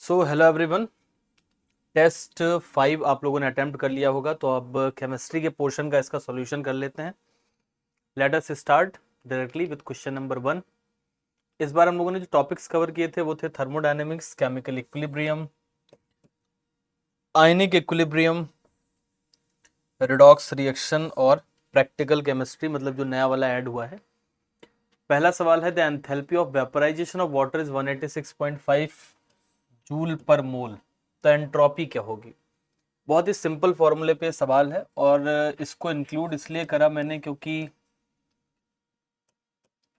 So hello everyone. Test 5 आप लोगों ने अटेम्प्ट कर लिया होगा, तो अब केमिस्ट्री के पोर्शन का इसका सॉल्यूशन कर लेते हैं। Let us start directly with question number 1। इस बार हम लोगों ने जो टॉपिक्स कवर किए थे वो थे thermodynamics, chemical equilibrium, ionic equilibrium, redox reaction और प्रैक्टिकल केमिस्ट्री, मतलब जो नया वाला ऐड हुआ है। पहला सवाल है the enthalpy of vaporization of water is 186.5 joule per mole. तो एंट्रोपी क्या होगी? बहुत ही सिंपल फॉर्मूले पे सवाल है और इसको इंक्लूड इसलिए करा मैंने क्योंकि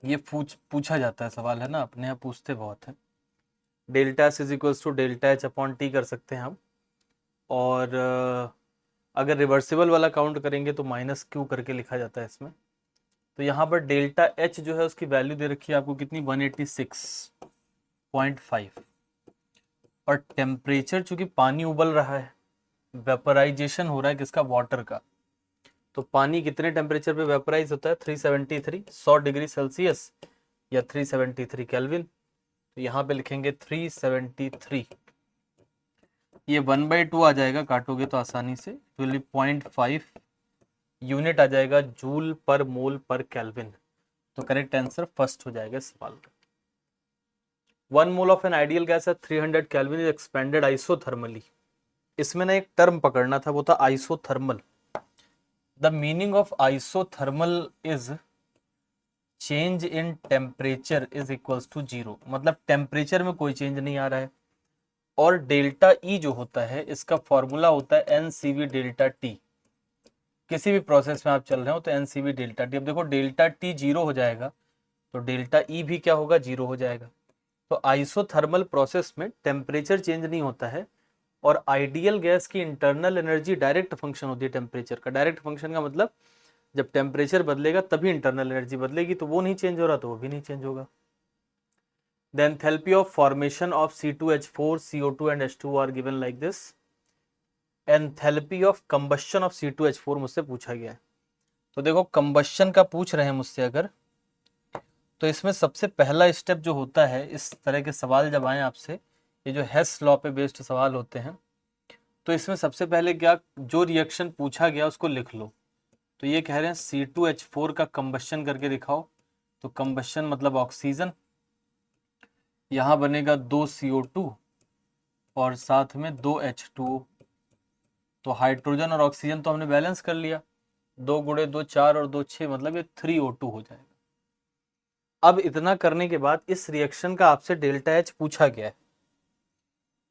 ये पूछा जाता है सवाल, है ना, अपने यहाँ पूछते बहुत है। Delta S is equals to delta H upon T कर सकते हैं हम, और अगर रिवर्सिबल वाला काउंट करेंगे तो माइनस क्यू करके लिखा जाता है इसमें। तो यहाँ पर डेल्टा एच जो है उसकी वैल्यू दे रखी है आपको कितनी, 186.5, और टेम्परेचर चूंकि पानी उबल रहा है, वेपराइजेशन हो रहा है किसका, वाटर का। तो पानी कितने टेम्परेचर पे वेपराइज होता है, 373, 100 डिग्री सेल्सियस या 373 केल्विन। तो यहाँ पे लिखेंगे 373। ये 1/2 आ जाएगा, काटोगे तो आसानी से, तो 0.5 यूनिट आ जाएगा जूल पर मोल पर केल्विन। तो करेक्ट आंसर फर्स्ट हो जाएगा सवाल का। 1 mole of an ideal gas at 300 kelvin is expanded isothermally. इसमें ना एक टर्म पकड़ना था, वो था isothermal. The meaning of isothermal is change in temperature is equals to 0, मतलब टेम्परेचर में कोई चेंज नहीं आ रहा है। और डेल्टा ई जो होता है इसका फॉर्मूला होता है एनसीवी डेल्टा टी। किसी भी प्रोसेस में आप चल रहे हो तो एनसीवी डेल्टा टी। अब देखो डेल्टा टी 0 हो जाएगा तो डेल्टा ई भी क्या होगा, 0 हो जाएगा। तो आइसोथर्मल प्रोसेस में टेम्परेचर चेंज नहीं होता है, और आइडियल गैस की इंटरनल एनर्जी डायरेक्ट फंक्शन होती है टेम्परेचर का। डायरेक्ट फंक्शन का मतलब जब टेम्परेचर बदलेगा तभी इंटरनल एनर्जी बदलेगी, तो वो नहीं चेंज हो रहा तो वो भी नहीं चेंज होगा। The enthalpy of formation of C2H4, CO2 and H2 are given like this. Enthalpy of combustion of C2H4 मुझसे पूछा गया है। तो देखो कंबशन का पूछ रहे हैं मुझसे अगर, तो इसमें सबसे पहला स्टेप जो होता है, इस तरह के सवाल जब आए आपसे, ये जो हेस लॉ पे बेस्ड सवाल होते हैं, तो इसमें सबसे पहले क्या, जो रिएक्शन पूछा गया उसको लिख लो। तो ये कह रहे हैं C2H4 का कंबशन करके दिखाओ। तो कंबशन मतलब ऑक्सीजन, यहाँ बनेगा 2 CO2 और साथ में 2 H2O। तो हाइड्रोजन और ऑक्सीजन तो हमने बैलेंस कर लिया, 2 गुणे 2 4 और 2 6, मतलब ये 3O2 हो जाएगा। अब इतना करने के बाद इस रिएक्शन का आपसे डेल्टा एच पूछा गया है,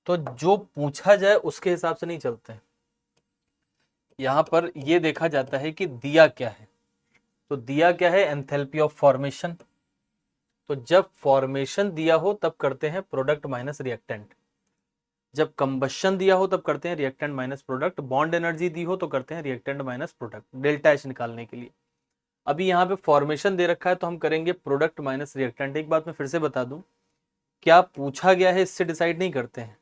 तो जो पूछा जाए उसके हिसाब से नहीं चलते हैं। यहाँ पर ये देखा जाता है कि दिया क्या है। तो दिया क्या है, एंथैल्पी ऑफ फॉर्मेशन। तो जब फॉर्मेशन दिया हो तब करते हैं प्रोडक्ट माइनस रिएक्टेंट। जब कंबशन दिया हो तब करते हैं reactant minus product. Bond energy दी हो तो करते हैं reactant minus product, delta H निकालने के लिए। अभी यहाँ पे फॉर्मेशन दे रखा है तो हम करेंगे प्रोडक्ट माइनस रिएक्टेंट। एक बात मैं फिर से बता दूं, क्या पूछा गया है इससे डिसाइड नहीं करते हैं,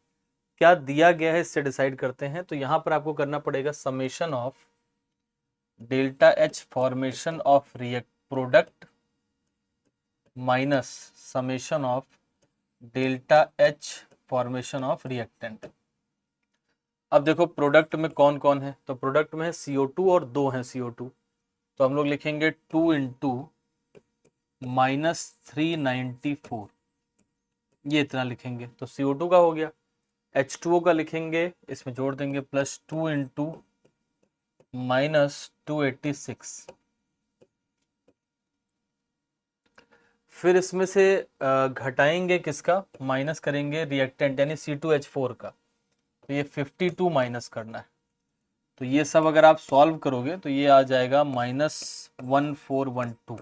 क्या दिया गया है इससे डिसाइड करते हैं। तो यहाँ पर आपको करना पड़ेगा summation of delta H formation of react product minus summation of delta H formation of reactant. अब देखो प्रोडक्ट में कौन कौन है, तो प्रोडक्ट में है CO2 और 2 है CO2। तो हम लोग लिखेंगे 2 इंटू -394, ये इतना लिखेंगे तो CO2 का हो गया। H2O का लिखेंगे, इसमें जोड़ देंगे +2 इंटू -286। फिर इसमें से घटाएंगे किसका, माइनस करेंगे रिएक्टेंट यानी C2H4 का। तो ये 52 माइनस करना है। तो ये सब अगर आप सॉल्व करोगे तो ये आ जाएगा -1412,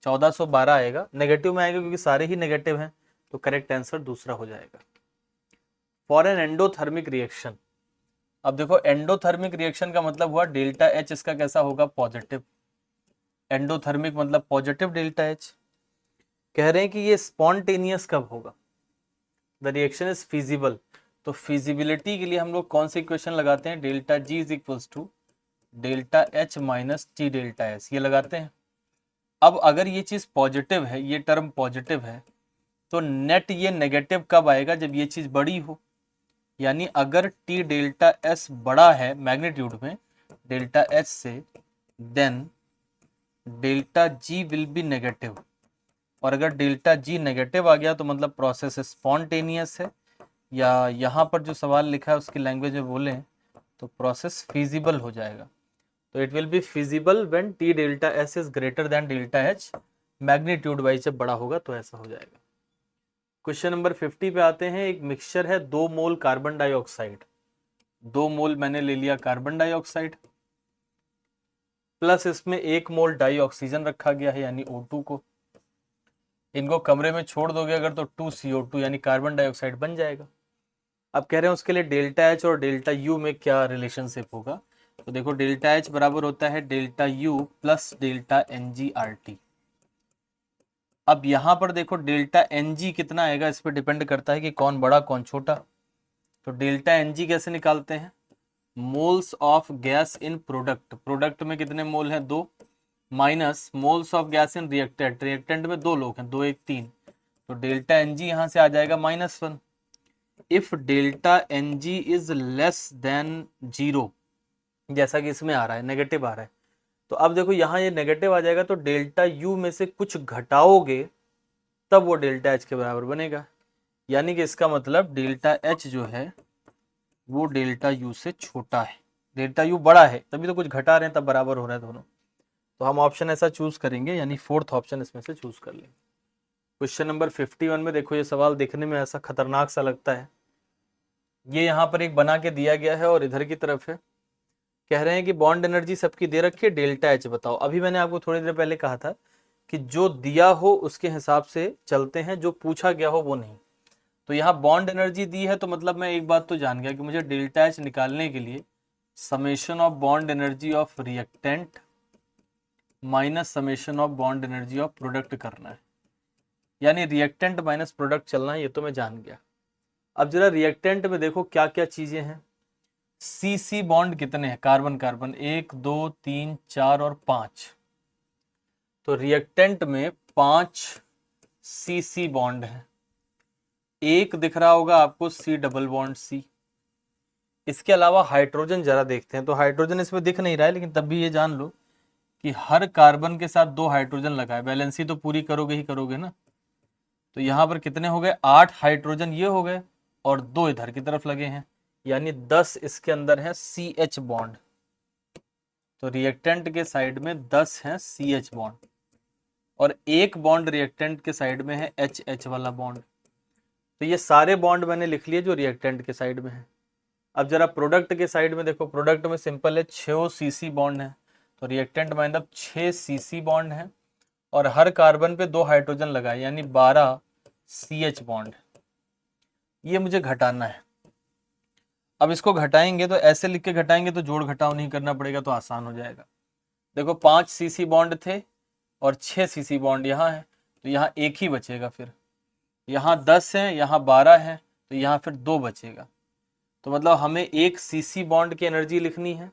1412 आएगा। नेगेटिव में आएगा क्योंकि सारे ही नेगेटिव हैं, तो करेक्ट आंसर दूसरा हो जाएगा। फॉर एन एंडोथर्मिक रिएक्शन, अब देखो एंडोथर्मिक रिएक्शन का मतलब हुआ डेल्टा एच इसका कैसा होगा, पॉजिटिव। एंडोथर्मिक मतलब पॉजिटिव डेल्टा एच। कह रहे हैं कि ये स्पॉन्टेनियस कब होगा, द रिएक्शन इज फिजिबल। तो फिजिबिलिटी के लिए हम लोग कौन सी इक्वेशन लगाते हैं, delta G is equals to delta H minus T delta S, ये लगाते हैं। अब अगर ये चीज पॉजिटिव है, ये टर्म पॉजिटिव है, तो नेट ये नेगेटिव कब आएगा, जब ये चीज बड़ी हो, यानी अगर टी डेल्टा एस बड़ा है मैग्नीट्यूड में डेल्टा एच से, then delta G will be negative. और अगर डेल्टा जी नेगेटिव आ गया तो मतलब प्रोसेस स्पॉन्टेनियस है, या यहाँ पर जो सवाल लिखा है उसकी लैंग्वेज में बोले तो प्रोसेस फिजिबल हो जाएगा। तो it will B feasible when T delta S is greater than delta H, magnitude wise जब बड़ा होगा तो ऐसा हो जाएगा। क्वेश्चन नंबर 50 पे आते हैं। एक मिक्सचर है 2 मोल कार्बन डाइऑक्साइड, 2 मोल मैंने ले लिया कार्बन डाइऑक्साइड, प्लस इसमें 1 मोल डाई ऑक्सीजन रखा गया है यानी O2 को। इनको कमरे में छोड़ दोगे अगर तो 2CO2 यानी कार्बन डाइऑक्साइड बन जाएगा। अब कह रहे हैं उसके लिए डेल्टा एच और डेल्टा यू में क्या रिलेशनशिप होगा। तो देखो डेल्टा एच बराबर होता है delta U plus delta NgRT। अब यहां पर देखो डेल्टा Ng कितना आएगा, इस पर डिपेंड करता है कि कौन बड़ा कौन छोटा। तो डेल्टा Ng कैसे निकालते हैं, moles of gas in product, product में कितने मोल हैं 2, minus moles of gas in reactant, reactant में 2 लोग हैं 2 1 3, तो डेल्टा Ng यहां से आ जाएगा -1। If delta Ng is less then 0, जैसा कि इसमें आ रहा है नेगेटिव आ रहा है, तो अब देखो यहाँ ये नेगेटिव आ जाएगा तो डेल्टा यू में से कुछ घटाओगे तब वो डेल्टा एच के बराबर बनेगा। यानी कि इसका मतलब डेल्टा एच जो है वो डेल्टा यू से छोटा है, डेल्टा यू बड़ा है तभी तो कुछ घटा रहे हैं तब बराबर हो रहा है दोनों। तो हम ऑप्शन ऐसा चूज करेंगे, यानी फोर्थ ऑप्शन इसमें से चूज कर लेंगे। क्वेश्चन नंबर 51 में देखो, ये सवाल देखने में ऐसा खतरनाक सा लगता है। ये यहाँ पर एक बना के दिया गया है और इधर की तरफ है, कह रहे हैं कि बॉन्ड एनर्जी सबकी दे रखी है, डेल्टा एच बताओ। अभी मैंने आपको थोड़ी देर पहले कहा था कि जो दिया हो उसके हिसाब से चलते हैं, जो पूछा गया हो वो नहीं। तो यहाँ बॉन्ड एनर्जी दी है तो मतलब मैं एक बात तो जान गया कि मुझे डेल्टा एच निकालने के लिए summation of bond energy of reactant minus summation of bond energy of product करना है, यानी रिएक्टेंट माइनस प्रोडक्ट चलना है, ये तो मैं जान गया। अब जरा रिएक्टेंट में देखो क्या क्या चीजें हैं। सी बॉन्ड कितने हैं, कार्बन कार्बन 1 2 3 4 और 5, तो रिएक्टेंट में 5 सी बॉन्ड है। एक दिख रहा होगा आपको C डबल बॉन्ड C। इसके अलावा हाइड्रोजन जरा देखते हैं, तो हाइड्रोजन इसमें दिख नहीं रहा है लेकिन तब भी ये जान लो कि हर कार्बन के साथ 2 हाइड्रोजन लगा है, बैलेंसी तो पूरी करोगे ही करोगे ना। तो यहाँ पर कितने हो गए 8 हाइड्रोजन ये हो गए और 2 इधर की तरफ लगे हैं, यानी 10 इसके अंदर है CH बॉन्ड। तो रिएक्टेंट के साइड में 10 है CH बॉन्ड और एक बॉन्ड रिएक्टेंट के साइड में है HH वाला बॉन्ड। तो ये सारे बॉन्ड मैंने लिख लिए जो रिएक्टेंट के साइड में है। अब जरा प्रोडक्ट के साइड में देखो, प्रोडक्ट में सिंपल है 6 CC बॉन्ड है, तो रिएक्टेंट में मतलब 6 CC बॉन्ड है और हर कार्बन पे 2 हाइड्रोजन लगाए यानी 12 CH बॉन्ड। ये मुझे घटाना है। अब इसको घटाएंगे तो ऐसे लिख के घटाएंगे तो जोड़ घटाव नहीं करना पड़ेगा तो आसान हो जाएगा। देखो 5 CC बॉन्ड थे और 6 CC बॉन्ड यहाँ है, तो यहाँ एक ही बचेगा, फिर यहाँ 10 है यहाँ 12 है तो यहाँ फिर 2 बचेगा। तो मतलब हमें एक CC बॉन्ड की एनर्जी लिखनी है।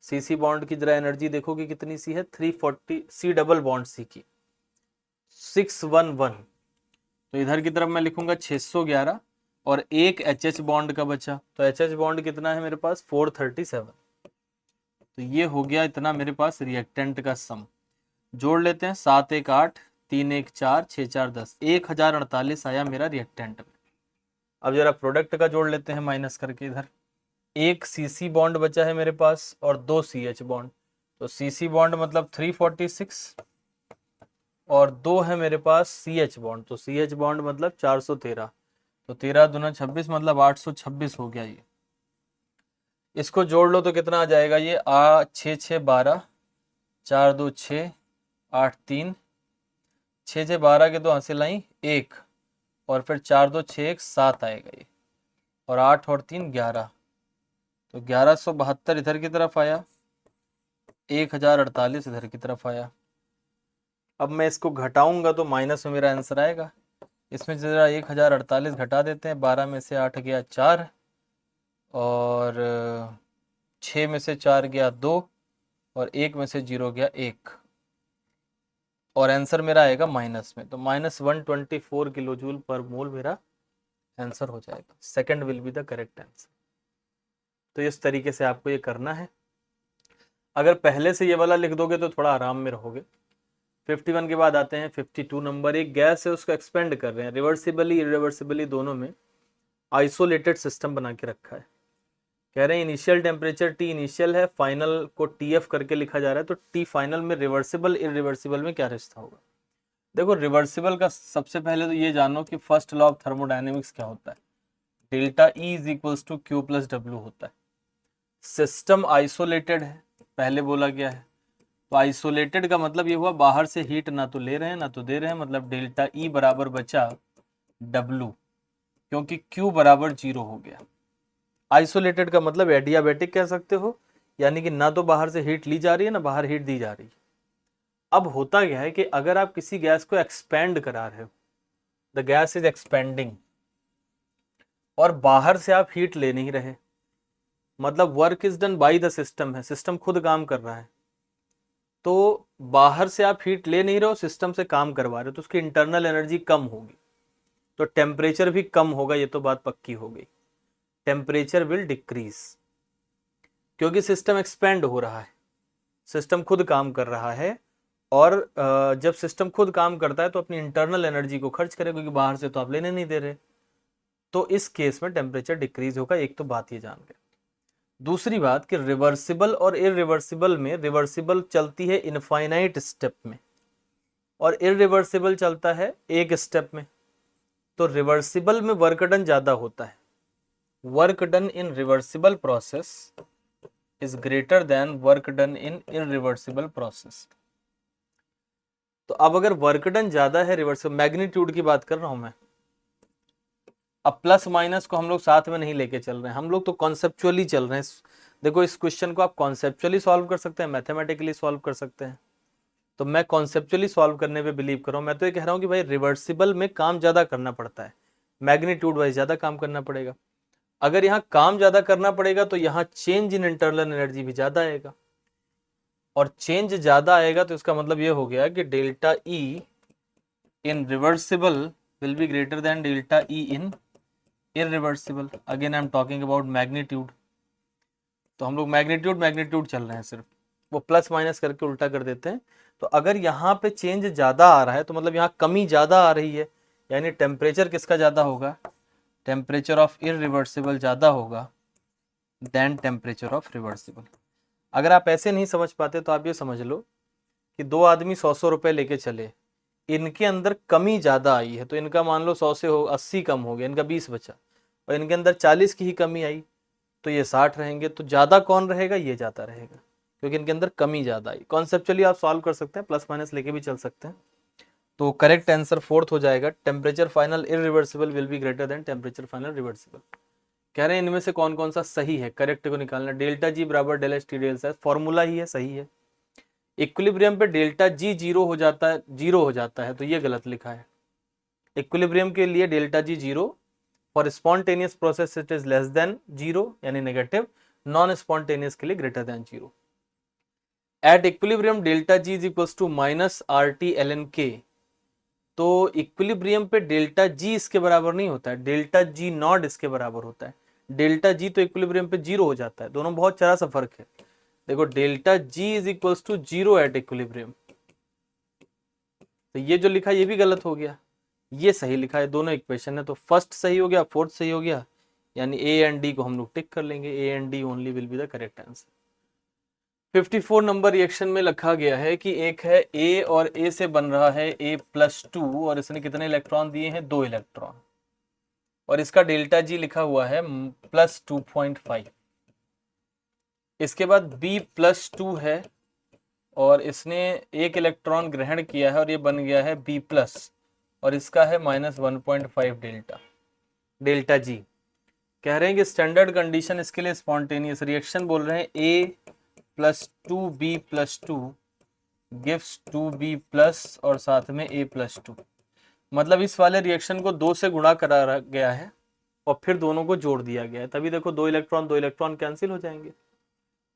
CC बॉन्ड की जरा एनर्जी देखो कि कितनी सी है, 340 C डबल बॉन्ड C की 611, तो इधर की तरफ मैं लिखूंगा 611 और एक HH बॉन्ड का बचा, तो HH बॉन्ड कितना है मेरे पास 437। तो ये हो गया इतना मेरे पास रिएक्टेंट का सम। जोड़ लेते हैं 7 1 8 3 1 4 6 4 10, 1048 आया मेरा रिएक्टेंट में। अब जरा प्रोडक्ट का जोड़ लेते हैं माइनस करके, इधर एक CC बॉन्ड बचा है मेरे पास और 2 CH बॉन्ड, तो CC बॉन्ड मतलब 346 और 2 है मेरे पास CH बॉन्ड, तो CH बॉन्ड मतलब 413, तो 13 दूना 26 मतलब 826 हो गया ये। इसको जोड़ लो तो कितना आ जाएगा ये 6 6 12 4 2 6 8 3 6 6 12 के 2 हासिल आई 1 और फिर 4 2 6 1 7 आएगा ये, और 8 और 3 11, तो 1172 इधर की तरफ आया, 1048 इधर की तरफ आया। अब मैं इसको घटाऊंगा तो माइनस में मेरा आंसर आएगा। इसमें जरा 1048 घटा देते हैं, 12 में से 8 गया 4 और 6 में से 4 गया 2 और 1 में से 0 गया 1, और आंसर मेरा आएगा माइनस में, तो -124 किलो जूल पर मोल मेरा आंसर हो जाएगा। Second will be the correct answer. तो इस तरीके से आपको ये करना है। अगर पहले से ये वाला लिख दोगे तो थोड़ा आराम में रहोगे। 51 के बाद आते हैं 52 नंबर। एक गैस है, उसको एक्सपेंड कर रहे हैं, रिवर्सिबली इरिवर्सिबली दोनों में आइसोलेटेड सिस्टम बना के रखा है। कह रहे हैं इनिशियल टेम्परेचर टी इनिशियल है, फाइनल को टीएफ करके लिखा जा रहा है, तो टी फाइनल में रिवर्सिबल इरिवर्सिबल में क्या रिश्ता होगा। देखो रिवर्सिबल का सबसे पहले तो ये जानो कि फर्स्ट लॉ ऑफ थर्मोडायनेमिक्स क्या होता है, delta E is equals to Q plus W होता है। सिस्टम आइसोलेटेड है, पहले बोला गया है, तो आइसोलेटेड का मतलब ये हुआ बाहर से हीट ना तो ले रहे हैं ना तो दे रहे हैं, मतलब डेल्टा ई बराबर बचा डब्ल्यू, क्योंकि क्यू बराबर 0 हो गया। आइसोलेटेड का मतलब एडियाबैटिक कह सकते हो, यानी कि ना तो बाहर से हीट ली जा रही है ना बाहर हीट दी जा रही है। अब होता क्या है कि अगर आप किसी गैस को एक्सपेंड करा रहे हो, द गैस इज एक्सपेंडिंग, और बाहर से आप हीट ले नहीं रहे, मतलब work is done by the system है, सिस्टम खुद काम कर रहा है, तो बाहर से आप हीट ले नहीं रहे हो, सिस्टम से काम करवा रहे हो, तो उसकी इंटरनल एनर्जी कम होगी, तो टेम्परेचर भी कम होगा, ये तो बात पक्की हो गई। टेम्परेचर विल डिक्रीज, क्योंकि सिस्टम एक्सपेंड हो रहा है, सिस्टम खुद काम कर रहा है, और जब सिस्टम खुद काम करता है तो अपनी इंटरनल एनर्जी को खर्च करे, क्योंकि बाहर से तो आप लेने नहीं दे रहे, तो इस केस में टेम्परेचर डिक्रीज होगा। एक तो बात ये जान गए। दूसरी बात कि रिवर्सिबल और इरिवर्सिबल में रिवर्सिबल चलती है इनफाइनाइट स्टेप में और इरिवर्सिबल चलता है एक स्टेप में, तो रिवर्सिबल में वर्क डन ज्यादा होता है, work done in reversible process is greater than work done in irreversible process. तो अब अगर वर्क डन ज्यादा है रिवर्सिबल, मैग्नीट्यूड की बात कर रहा हूं मैं, अब प्लस माइनस को हम लोग साथ में नहीं लेके चल रहे हैं, हम लोग तो कॉन्सेप्चुअली चल रहे हैं। देखो इस क्वेश्चन को आप कॉन्सेप्चुअली सॉल्व कर सकते हैं, मैथमेटिकली सॉल्व कर सकते हैं, तो मैं कॉन्सेप्चुअली सॉल्व करने पे बिलीव कर रहा हूं। मैं तो ये कह रहा हूं कि भाई रिवर्सिबल में काम ज्यादा करना पड़ता है, मैग्नीट्यूड वाइज ज्यादा काम करना पड़ेगा। अगर यहाँ काम ज्यादा करना पड़ेगा तो यहाँ चेंज इन इंटरनल एनर्जी भी ज्यादा आएगा, और चेंज ज्यादा आएगा तो इसका मतलब ये हो गया कि delta E in reversible will be greater than delta E in irreversible. Again I am talking about magnitude, तो हम लोग मैग्नीट्यूड चल रहे हैं, सिर्फ वो प्लस माइनस करके उल्टा कर देते हैं। तो अगर यहाँ पे चेंज ज्यादा आ रहा है तो मतलब यहाँ कमी ज्यादा आ रही है, यानी टेम्परेचर किसका ज्यादा होगा, टेम्परेचर ऑफ इरिवर्सिबल ज्यादा होगा देन टेम्परेचर ऑफ रिवर्सिबल। अगर आप ऐसे नहीं समझ पाते तो आप ये समझ लो कि दो आदमी 100 रुपए लेके चले, इनके अंदर कमी ज्यादा आई है, तो इनका मान लो 100 से 80 कम हो गया, इनका 20 बचा, और इनके अंदर 40 की ही कमी आई, तो ये 60 रहेंगे। तो ज्यादा कौन रहेगा, ये ज्यादा रहेगा, क्योंकि इनके अंदर कमी ज्यादा आई। कॉन्सेप्चुअली आप सॉल्व कर सकते हैं, प्लस माइनस लेके भी चल सकते हैं। तो करेक्ट आंसर फोर्थ हो जाएगा, temperature final irreversible will be greater than temperature final reversible. कह रहे हैं इनमें से कौन कौन सा सही है, करेक्ट को निकालना। डेल्टा जी बराबर डेल एच टी डेल सा, फॉर्मूला ही है, सही है। इक्विलिब्रियम पे डेल्टा जी जीरो हो जाता है, तो ये गलत लिखा है। इक्विलिब्रियम के लिए delta G zero, for spontaneous process it is less than zero यानी नेगेटिव, नॉन स्पॉन्टेनियस के लिए greater than zero. At equilibrium delta G is equals to minus R T L N K, तो equilibrium पे delta G इसके बराबर नहीं होता है, डेल्टा जी नॉट इसके बराबर होता है। डेल्टा जी तो इक्विलिब्रियम पे जीरो हो जाता है, दोनों बहुत चरा सा फर्क है। देखो delta G is equals to zero at equilibrium, तो ये जो लिखा ये भी गलत हो गया, ये सही लिखा है, दोनों इक्वेशन है, तो फर्स्ट सही हो गया, फोर्थ सही हो गया, यानी ए एंड डी को हम लोग टिक कर लेंगे, A and D only will be the correct answer. 54 number reaction में लिखा गया है कि एक है ए और ए से बन रहा है A+2, और इसने कितने इलेक्ट्रॉन दिए हैं, 2 इलेक्ट्रॉन, और इसका डेल्टा जी लिखा हुआ है +2.5। इसके बाद B+2 है और इसने एक इलेक्ट्रॉन ग्रहण किया है और ये बन गया है B+, और इसका है -1.5 डेल्टा जी। कह रहे हैं कि स्टैंडर्ड कंडीशन इसके लिए स्पॉन्टेनियस रिएक्शन बोल रहे हैं A+2B+2 गिव्स 2B+ और साथ में A+2, मतलब इस वाले रिएक्शन को 2 से गुणा करा गया है और फिर दोनों को जोड़ दिया गया है, तभी देखो 2 इलेक्ट्रॉन कैंसिल हो जाएंगे।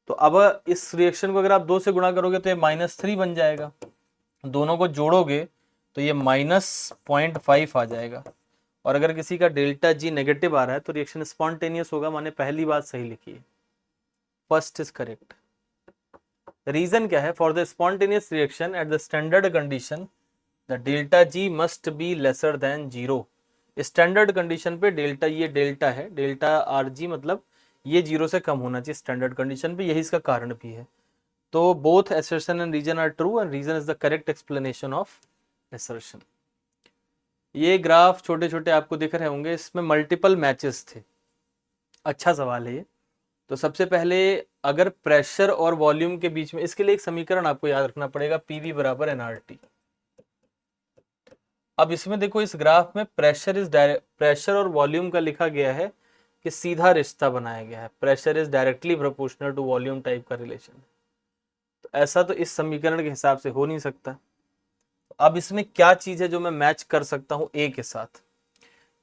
तो अब इस रिएक्शन को अगर आप 2 से गुणा करोगे तो ये -3 बन जाएगा, दोनों को जोड़ोगे तो ये -0.5 आ जाएगा। और अगर किसी का डेल्टा जी नेगेटिव आ रहा है तो रिएक्शन स्पॉन्टेनियस होगा, माने पहली बात सही लिखी है, फर्स्ट इज करेक्ट। रीजन क्या है? For the spontaneous reaction at the standard condition the delta G must be lesser than 0। Standard condition पे डेल्टा, ये डेल्टा है, डेल्टा आर जी, मतलब ये 0 से कम होना चाहिए स्टैंडर्ड कंडीशन पे, यही इसका कारण भी है। तो both assertion and reason are true and reason is the correct explanation of assertion। ये ग्राफ छोटे छोटे आपको दिख रहे होंगे, इसमें मल्टीपल मैचेस थे। अच्छा सवाल है ये। तो सबसे पहले अगर प्रेशर और वॉल्यूम के बीच में, इसके लिए एक समीकरण आपको याद रखना पड़ेगा, पीवी बराबर एनआरटी। अब इसमें देखो इस ग्राफ में प्रेशर और वॉल्यूम का लिखा गया है कि सीधा रिश्ता बनाया गया है, pressure is directly proportional to volume type का रिलेशन। तो ऐसा तो इस समीकरण के हिसाब से हो नहीं सकता। अब इसमें क्या चीज है जो मैं मैच कर सकता हूं ए के साथ?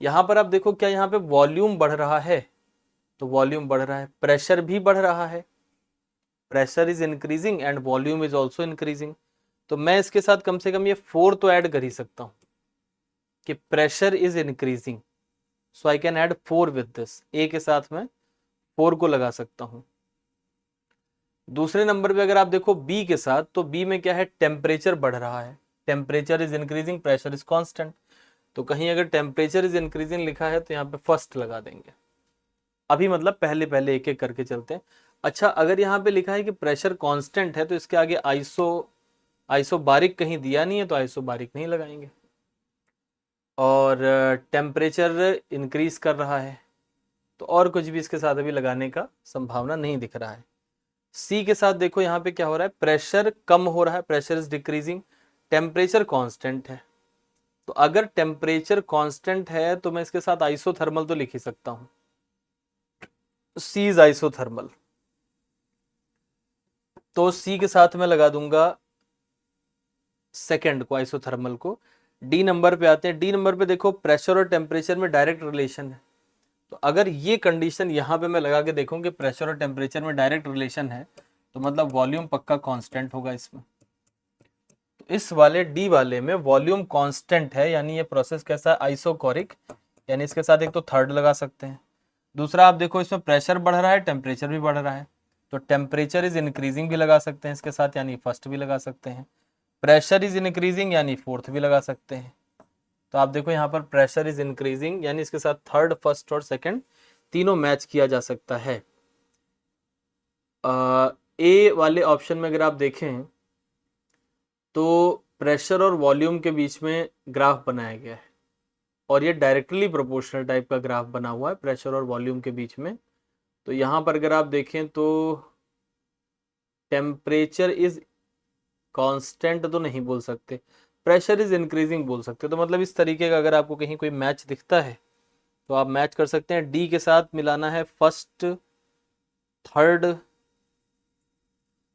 यहां पर आप देखो, क्या यहां पे वॉल्यूम बढ़ रहा है? तो वॉल्यूम बढ़ रहा है, प्रेशर भी बढ़ रहा है, pressure is increasing and volume is also increasing. तो मैं इसके साथ कम से कम ये 4 तो ऐड कर ही सकता हूं कि pressure is increasing, so I can add 4 with this. A के साथ मैं 4 को लगा सकता हूं। दूसरे नंबर पे अगर आप देखो बी के साथ, तो बी में क्या है? टेम्परेचर बढ़ रहा है, temperature is increasing, pressure is constant. तो कहीं अगर टेम्परेचर इज इंक्रीजिंग लिखा है तो यहाँ पे फर्स्ट लगा देंगे। अभी मतलब पहले पहले एक एक करके चलते हैं। अच्छा, अगर यहाँ पे लिखा है कि प्रेशर कांस्टेंट है तो इसके आगे आइसोबारिक कहीं दिया नहीं है, तो आइसोबारिक नहीं लगाएंगे। और टेम्परेचर इंक्रीज कर रहा है, तो और कुछ भी इसके साथ अभी लगाने का संभावना नहीं दिख रहा है। सी के साथ देखो यहाँ पे क्या हो रहा है? प्रेशर कम हो रहा है, pressure is decreasing, temperature constant है। तो अगर टेम्परेचर कांस्टेंट है तो मैं इसके साथ आइसोथर्मल तो लिख ही सकता हूं, सी इज आइसोथर्मल। तो सी के साथ मैं लगा दूंगा सेकंड को, आइसोथर्मल को। डी नंबर पे आते हैं। डी नंबर पे देखो प्रेशर और टेम्परेचर में डायरेक्ट रिलेशन है। तो अगर ये कंडीशन यहाँ पे मैं लगा के देखूं कि प्रेशर और टेम्परेचर में डायरेक्ट रिलेशन है, तो मतलब वॉल्यूम पक्का कांस्टेंट होगा इसमें। तो इस वाले डी वाले में वॉल्यूम कांस्टेंट है, यानी ये प्रोसेस कैसा है? आइसोकोरिक, यानी इसके साथ एक तो थर्ड लगा सकते हैं। दूसरा आप देखो इसमें प्रेशर बढ़ रहा है, टेम्परेचर भी बढ़ रहा है, तो टेम्परेचर इज इंक्रीजिंग भी लगा सकते हैं इसके साथ, यानी फर्स्ट भी लगा सकते हैं। प्रेशर इज इंक्रीजिंग यानी फोर्थ भी लगा सकते हैं। तो आप देखो यहाँ पर प्रेशर इज इंक्रीजिंग, यानी इसके साथ थर्ड, फर्स्ट और सेकंड तीनों मैच किया जा सकता है। ए वाले ऑप्शन में अगर आप देखें तो प्रेशर और वॉल्यूम के बीच में ग्राफ बनाया गया है, और ये डायरेक्टली प्रोपोर्शनल टाइप का ग्राफ बना हुआ है प्रेशर और वॉल्यूम के बीच में। तो यहाँ पर अगर आप देखें तो टेम्परेचर इज कांस्टेंट तो नहीं बोल सकते, प्रेशर इज इंक्रीजिंग बोल सकते। तो मतलब इस तरीके का अगर आपको कहीं कोई मैच दिखता है तो आप मैच कर सकते हैं। डी के साथ मिलाना है फर्स्ट, थर्ड।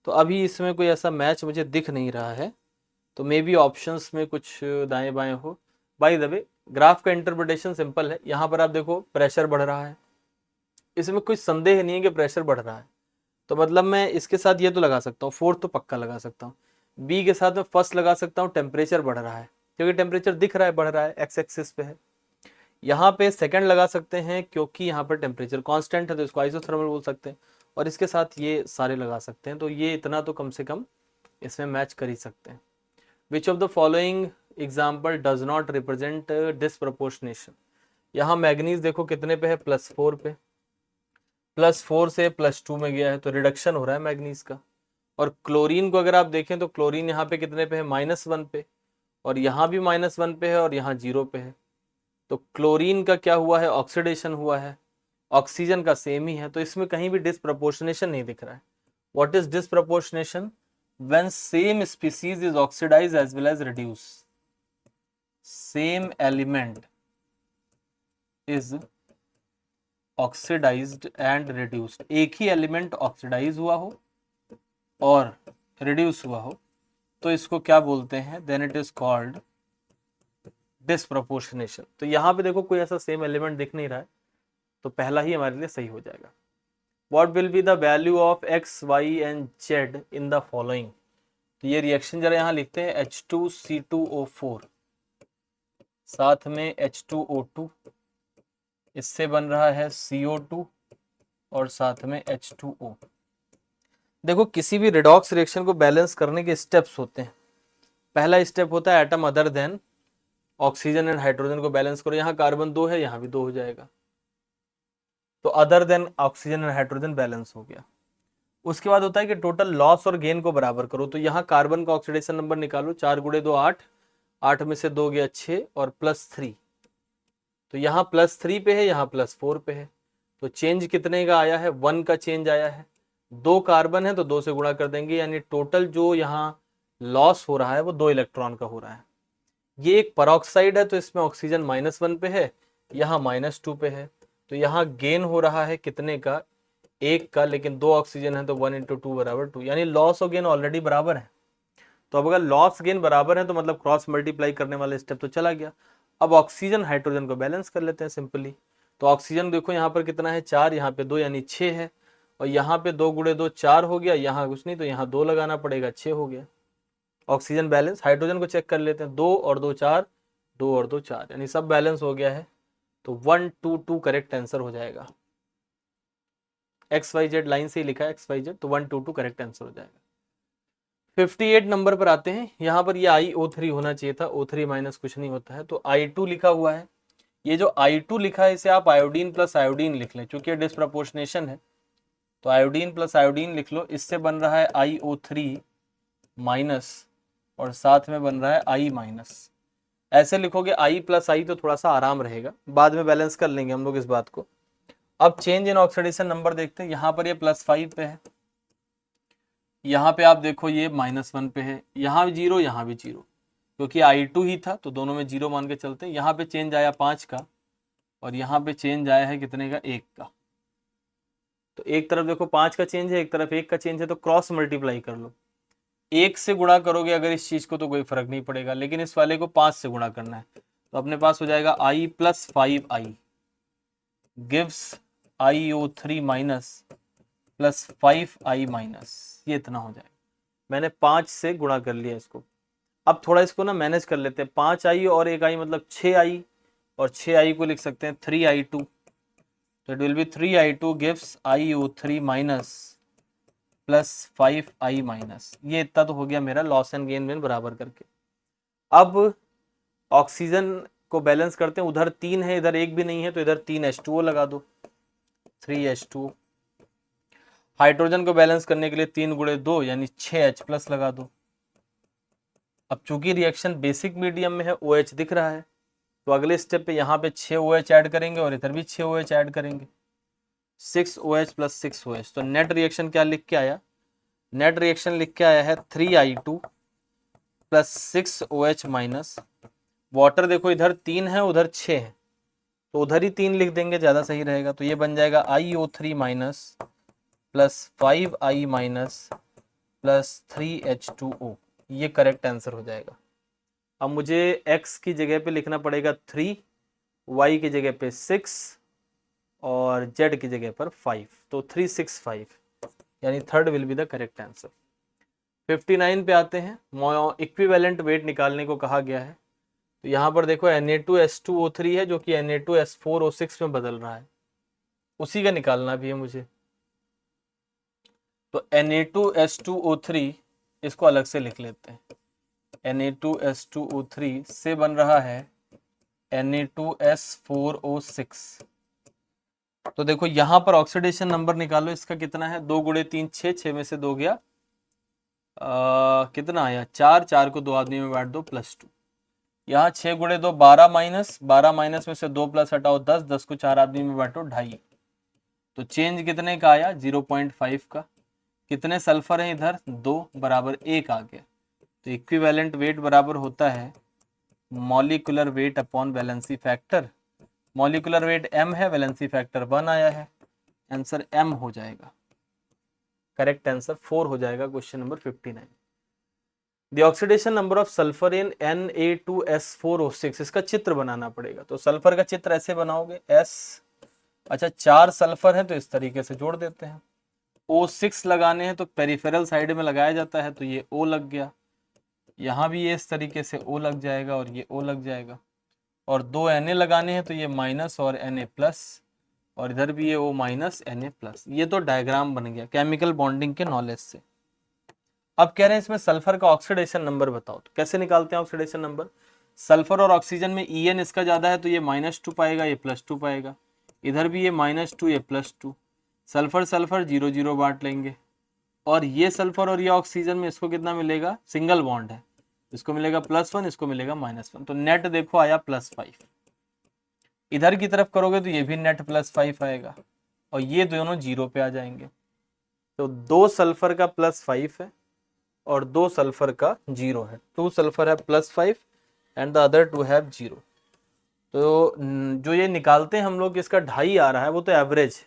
तो अभी इसमें कोई ऐसा मैच मुझे दिख नहीं रहा है, तो मे बी ऑप्शंस में कुछ दाएं बाएं हो। बाय द वे ग्राफ का इंटरप्रिटेशन सिंपल है। यहाँ पर आप देखो प्रेशर बढ़ रहा है, इसमें कोई संदेह नहीं है कि प्रेशर बढ़ रहा है, तो मतलब मैं इसके साथ ये तो लगा सकता हूँ, फोर्थ तो पक्का लगा सकता हूँ। बी के साथ मैं फर्स्ट लगा सकता हूँ, टेम्परेचर बढ़ रहा है, क्योंकि टेम्परेचर दिख रहा है बढ़ रहा है, एक्स एक्सिस पे है। यहाँ पे सेकंड लगा सकते हैं क्योंकि यहाँ पर टेम्परेचर कांस्टेंट है, तो इसको आइसोथर्मल बोल सकते हैं। और इसके साथ ये सारे लगा सकते हैं, तो ये इतना तो कम से कम इसमें मैच कर ही सकते हैं। विच of the following example does not represent disproportionation? यहाँ मैग्नीज देखो कितने पे है? +4 पे, +4 से +2 में गया है, तो रिडक्शन हो रहा है मैग्नीज का। और क्लोरीन को अगर आप देखें तो क्लोरीन यहाँ पे कितने पे है? -1 पे, और यहाँ भी -1 पे है, और यहाँ 0 पे है। तो क्लोरीन का क्या हुआ है? ऑक्सीडेशन हुआ है। ऑक्सीजन का सेम ही है, तो इसमें कहीं भी डिसप्रपोर्शनेशन नहीं दिख रहा है। What is disproportionation? When same species is oxidise as well as reduce. Same element is oxidised and reduced, एक ही एलिमेंट ऑक्सीडाइज हुआ हो और रिड्यूस हुआ हो, तो इसको क्या बोलते हैं? Then it is called disproportionation. तो यहाँ पे देखो कोई ऐसा सेम एलिमेंट दिख नहीं रहा है, तो पहला ही हमारे लिए सही हो जाएगा। What will be the value of x, y and z in the following? तो ये रिएक्शन जरा यहाँ लिखते हैं, H2C2O4 साथ में H2O2, इससे बन रहा है CO2 और साथ में H2O। देखो किसी भी रिडॉक्स रिएक्शन को बैलेंस करने के स्टेप्स होते हैं। पहला स्टेप होता है atom other than oxygen and hydrogen को बैलेंस करो। यहाँ कार्बन 2 है, यहाँ भी 2 हो जाएगा, तो other than oxygen and hydrogen balance हो गया। उसके बाद होता है कि टोटल लॉस और गेन को बराबर करो। तो यहाँ कार्बन का ऑक्सीडेशन नंबर निकालो, 4 गुणे 2 8, 8 में से 2 गया 6 और +3, तो यहाँ +3 पे है, यहाँ +4 पे है। तो चेंज कितने का आया है, 1 का चेंज आया है। 2 कार्बन है तो 2 से गुणा कर देंगे, यानी टोटल जो यहाँ लॉस हो रहा है वो 2 इलेक्ट्रॉन का हो रहा है। ये एक परऑक्साइड है तो इसमें ऑक्सीजन -1 पे है, यहाँ -2 पे है, तो यहाँ गेन हो रहा है कितने का, 1 का, लेकिन 2 ऑक्सीजन है तो 1 × 2 = 2, यानी लॉस और गेन ऑलरेडी बराबर है। तो अब अगर लॉस गेन बराबर है तो मतलब क्रॉस मल्टीप्लाई करने वाला स्टेप तो चला गया। अब ऑक्सीजन हाइड्रोजन को बैलेंस कर लेते हैं सिंपली। तो ऑक्सीजन देखो यहाँ पर कितना है, 4, यहाँ पे 2 यानी 6 है, और यहाँ पे 2 गुणे 2 4 हो गया, यहाँ कुछ नहीं तो यहाँ 2 लगाना पड़ेगा, 6 हो गया ऑक्सीजन बैलेंस। हाइड्रोजन को चेक कर लेते हैं, 2 और 2 4, 2 और 2 4, यानी सब बैलेंस हो गया है। तो 1 2 2 करेक्ट आंसर हो जाएगा। XYZ लाइन से ही लिखा है XYZ, तो 1 2 2 करेक्ट आंसर हो जाएगा। 58 नंबर पर आते हैं। यहाँ पर ये IO3 होना चाहिए था, O3 माइनस कुछ नहीं होता है, तो I2 लिखा हुआ है। ये जो I2 लिखा है इसे आप आयोडीन प्लस आयोडीन लिख लें, क्योंकि डिस्प्रपोर्शनेशन है, तो आयोडीन प्लस आयोडीन लिख लो। इससे बन रहा है IO3 माइनस और साथ में बन रहा है I-। ऐसे लिखोगे I + I तो थोड़ा सा आराम रहेगा, बाद में बैलेंस कर लेंगे हम लोग इस बात को। अब चेंज इन ऑक्सीडेशन नंबर देखते हैं। यहाँ पर ये +5 पे है, यहाँ पे आप देखो ये -1 पे है, यहाँ भी 0, यहाँ भी 0, क्योंकि I2 ही था तो दोनों में 0 मान के चलते हैं। यहाँ पे चेंज आया 5 का और यहाँ पे चेंज आया है कितने का, 1 का। तो एक तरफ देखो 5 का चेंज है, एक तरफ 1 का चेंज है, तो क्रॉस मल्टीप्लाई कर लो। 1 से गुणा करोगे अगर इस चीज को तो कोई फर्क नहीं पड़ेगा, लेकिन इस वाले को 5 से गुणा करना है, तो अपने पास हो जाएगा I + 5I gives IO3 minus + 5I minus, ये इतना हो जाएगा। मैंने 5 से गुणा कर लिया इसको। अब थोड़ा इसको ना मैनेज कर लेते हैं, 5I और 1I मतलब 6I, और 6I को लिख सकते हैं 3I2, तो it will B 3I2 gives IO3 minus + 5I minus. ये इतना तो हो गया मेरा लॉस एंड गेन में बराबर करके। अब ऑक्सीजन को बैलेंस करते हैं, उधर 3 है इधर 1 भी नहीं है, तो इधर 3 H2O लगा दो, 3 H2O। हाइड्रोजन को बैलेंस करने के लिए 3 गुणे 2 यानी 6 H+ लगा दो। अब चूंकि रिएक्शन बेसिक मीडियम में है, OH दिख रहा है, तो अगले स्टेप पे यहाँ पे 6 OH ऐड करेंगे और इधर भी 6 OH ऐड करेंगे, 6 OH + 6 OH। तो नेट रिएक्शन क्या लिख के आया, नेट रिएक्शन लिख के आया है 3I2 + 6 OH माइनस। वाटर देखो इधर 3 है उधर 6 है, तो उधर ही 3 लिख देंगे, ज़्यादा सही रहेगा। तो ये बन जाएगा IO3 minus + 5I minus + 3H2O, ये करेक्ट आंसर हो जाएगा। अब मुझे x की जगह पे लिखना पड़ेगा 3, y की जगह पे 6 और z की जगह पर 5, तो 365, यानी third will be the correct answer. 59 पे आते हैं। इक्विवेलेंट वेट निकालने को कहा गया है, तो यहाँ पर देखो Na2S2O3 है जो कि Na2S4O6 में बदल रहा है, उसी का निकालना भी है मुझे। तो Na2S2O3 इसको अलग से लिख लेते हैं, Na2S2O3 से बन रहा है Na2S4O6। तो देखो यहाँ पर ऑक्सीडेशन नंबर निकालो, इसका कितना है, 2 गुणे 3 6, 6 में से 2 गया कितना आया 4, 4 को 2 आदमी में बांट दो +2। यहाँ 6 गुणे 2 12 माइनस, 12 माइनस में से 2 प्लस हटाओ 10, 10 को 4 आदमी में बांटो 2.5, तो चेंज कितने का आया 0.5 का। कितने सल्फर हैं इधर, 2 बराबर 1 आ गया। तो इक्विवेलेंट वेट बराबर होता है molecular weight upon valency factor. Molecular weight m है, वैलेंसी फैक्टर 1 आया है, आंसर m हो जाएगा। करेक्ट आंसर 4 हो जाएगा question number 59। The oxidation number of sulphur in Na2S4O6, इसका चित्र बनाना पड़ेगा। तो सल्फर का चित्र ऐसे बनाओगे S, अच्छा 4 सल्फर है तो इस तरीके से जोड़ देते हैं, O6 लगाने हैं तो पेरिफेरल साइड में लगाया जाता है, तो ये O लग गया। यहाँ भी ये इस तरीके से O लग जाएगा और ये O लग जाएगा। और 2 Na लगाने हैं तो ये माइनस और Na प्लस, और इधर भी ये O माइनस Na प्लस। ये तो डायग्राम बन गया केमिकल बॉन्डिंग के नॉलेज से। अब कह रहे हैं इसमें सल्फर का ऑक्सीडेशन नंबर बताओ, तो कैसे निकालते हैं ऑक्सीडेशन नंबर? सल्फर और ऑक्सीजन में En इसका ज्यादा है तो ये -2 पाएगा, ये +2 पाएगा। इधर भी ये -2, ये +2। सल्फर सल्फर 0 0 बांट लेंगे। और ये सल्फर और ये ऑक्सीजन में इसको कितना मिलेगा? सिंगल बॉन्ड है, इसको मिलेगा +1, इसको मिलेगा -1। तो नेट देखो आया +5। इधर की तरफ करोगे तो ये भी नेट +5 आएगा, और ये दोनों 0 पे आ जाएंगे। तो 2 सल्फर का +5 है और 2 सल्फर का 0 है। 2 सल्फर है +5 एंड द अदर 2 हैव 0। तो जो ये निकालते हैं हम लोग, इसका 2.5 आ रहा है, वो तो एवरेज।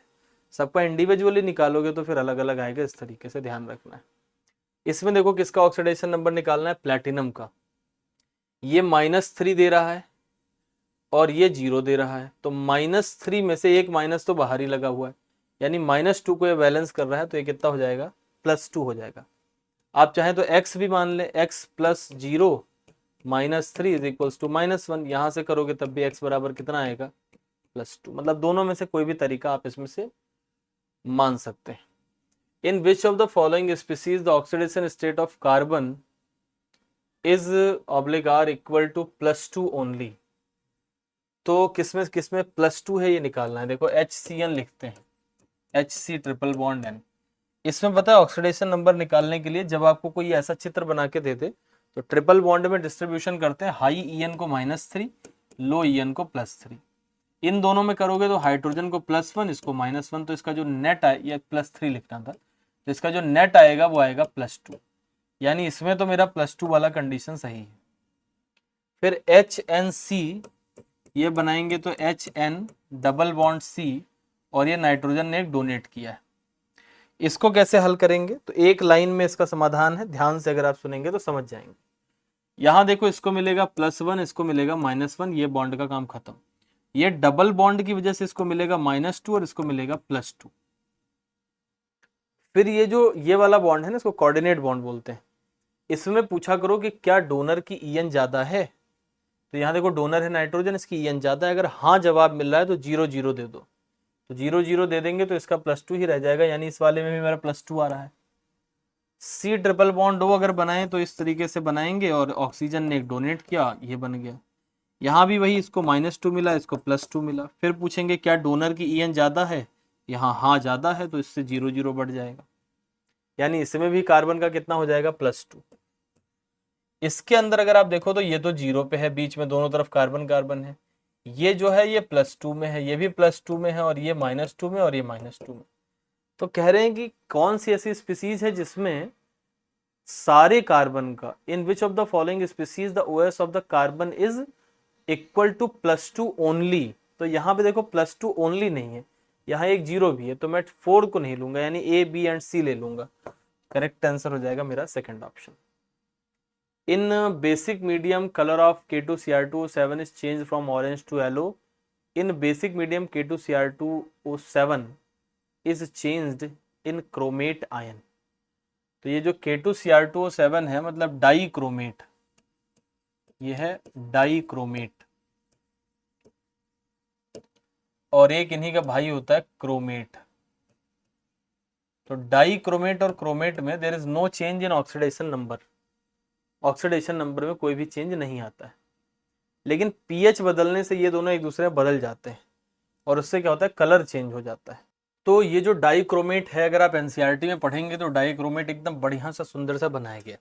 सबका इंडिविजुअली निकालोगे तो फिर अलग अलग आएगा, इस तरीके से ध्यान रखना है। इसमें देखो किसका ऑक्सीडेशन नंबर निकालना है? प्लैटिनम का। ये -3 दे रहा है और ये 0 दे रहा है, तो -3 में से एक माइनस तो बाहर ही लगा हुआ है, यानी -2 को ये बैलेंस कर रहा है, तो ये कितना हो जाएगा? +2 हो जाएगा। आप चाहें तो x भी मान लें, x + 0 -3 इज इक्वल्स टू -1। यहां से करोगे तब भी x बराबर कितना आएगा? +2। मतलब दोनों में से कोई भी तरीका आप इसमें से मान सकते हैं। In which of the following species the oxidation state of carbon is oblique equal to +2 only? तो किसमें किसमें +2 है ये निकालना है। देखो HCN लिखते हैं, HC ट्रिपल बॉन्ड N। इसमें पता है ऑक्सीडेशन नंबर निकालने के लिए जब आपको कोई ऐसा चित्र बना के दे दे तो ट्रिपल बॉन्ड में डिस्ट्रीब्यूशन करते हैं, हाई EN को -3, लो EN को +3। इन दोनों में करोगे तो हाइड्रोजन को +1, इसको -1, तो इसका जो नेट आए, ये +3 लिखना था, तो इसका जो नेट आएगा वो आएगा +2। यानी इसमें तो मेरा +2 वाला कंडीशन सही है। फिर HNC ये बनाएंगे तो HN डबल बॉन्ड C, और ये नाइट्रोजन ने एक डोनेट किया है। इसको कैसे हल करेंगे? तो एक लाइन में इसका समाधान है, ध्यान से अगर आप सुनेंगे तो समझ जाएंगे। यहां देखो इसको मिलेगा +1, इसको मिलेगा -1, ये बॉन्ड का काम खत्म। ये डबल बॉन्ड की वजह से इसको मिलेगा -2 और इसको मिलेगा +2। फिर ये जो ये वाला बॉन्ड है ना, इसको कोऑर्डिनेट बॉन्ड बोलते हैं। इसमें पूछा करो कि क्या डोनर की EN ज्यादा है, तो यहाँ देखो डोनर है नाइट्रोजन, इसकी EN ज्यादा है। अगर हाँ जवाब मिल रहा है तो 0 0 दे दो, तो 0 0 दे देंगे तो इसका +2 ही रह जाएगा, यानी इस वाले में भी मेरा +2 आ रहा है। C ट्रिपल बॉन्ड O अगर बनाए तो इस तरीके से बनाएंगे, और ऑक्सीजन ने एक डोनेट किया, ये बन गया। यहाँ भी वही, इसको -2 मिला, इसको +2 मिला। फिर पूछेंगे क्या डोनर की EN ज्यादा है, यहाँ हाँ ज्यादा है, तो इससे 0 0 बढ़ जाएगा, यानी इसमें भी कार्बन का कितना हो जाएगा? +2। इसके अंदर अगर आप देखो तो ये तो 0 पे है, बीच में दोनों तरफ कार्बन कार्बन है। ये जो है ये +2 में है, ये भी +2 में है, और ये -2 में, और ये -2 में। तो कह रहे हैं कि कौन सी ऐसी स्पीसीज है जिसमें सारे कार्बन का, in which of the following species the OS of the carbon is equal to +2 only. तो यहाँ पे देखो +2 ओनली नहीं है, यहाँ एक 0 भी है, तो मैं 4 को नहीं लूंगा, यानी A, B एंड C ले लूंगा। करेक्ट आंसर हो जाएगा मेरा second option. In basic medium, color of K2Cr2O7 is changed from orange to yellow. In basic medium, K2Cr2O7 is changed in chromate ion. तो ये जो K2Cr2O7 है मतलब डाई क्रोमेट, ये है डाई क्रोमेट, और एक इन्हीं का भाई होता है क्रोमेट। तो डाई क्रोमेट और क्रोमेट में there is no change in oxidation number, oxidation number में कोई भी चेंज नहीं आता है। लेकिन पीएच बदलने से ये दोनों एक दूसरे में बदल जाते हैं, और उससे क्या होता है? कलर चेंज हो जाता है। तो ये जो डाइक्रोमेट है, अगर आप एनसीईआरटी में पढ़ेंगे तो डाइक्रोमेट एकदम बढ़िया सा सुंदर सा बनाया गया,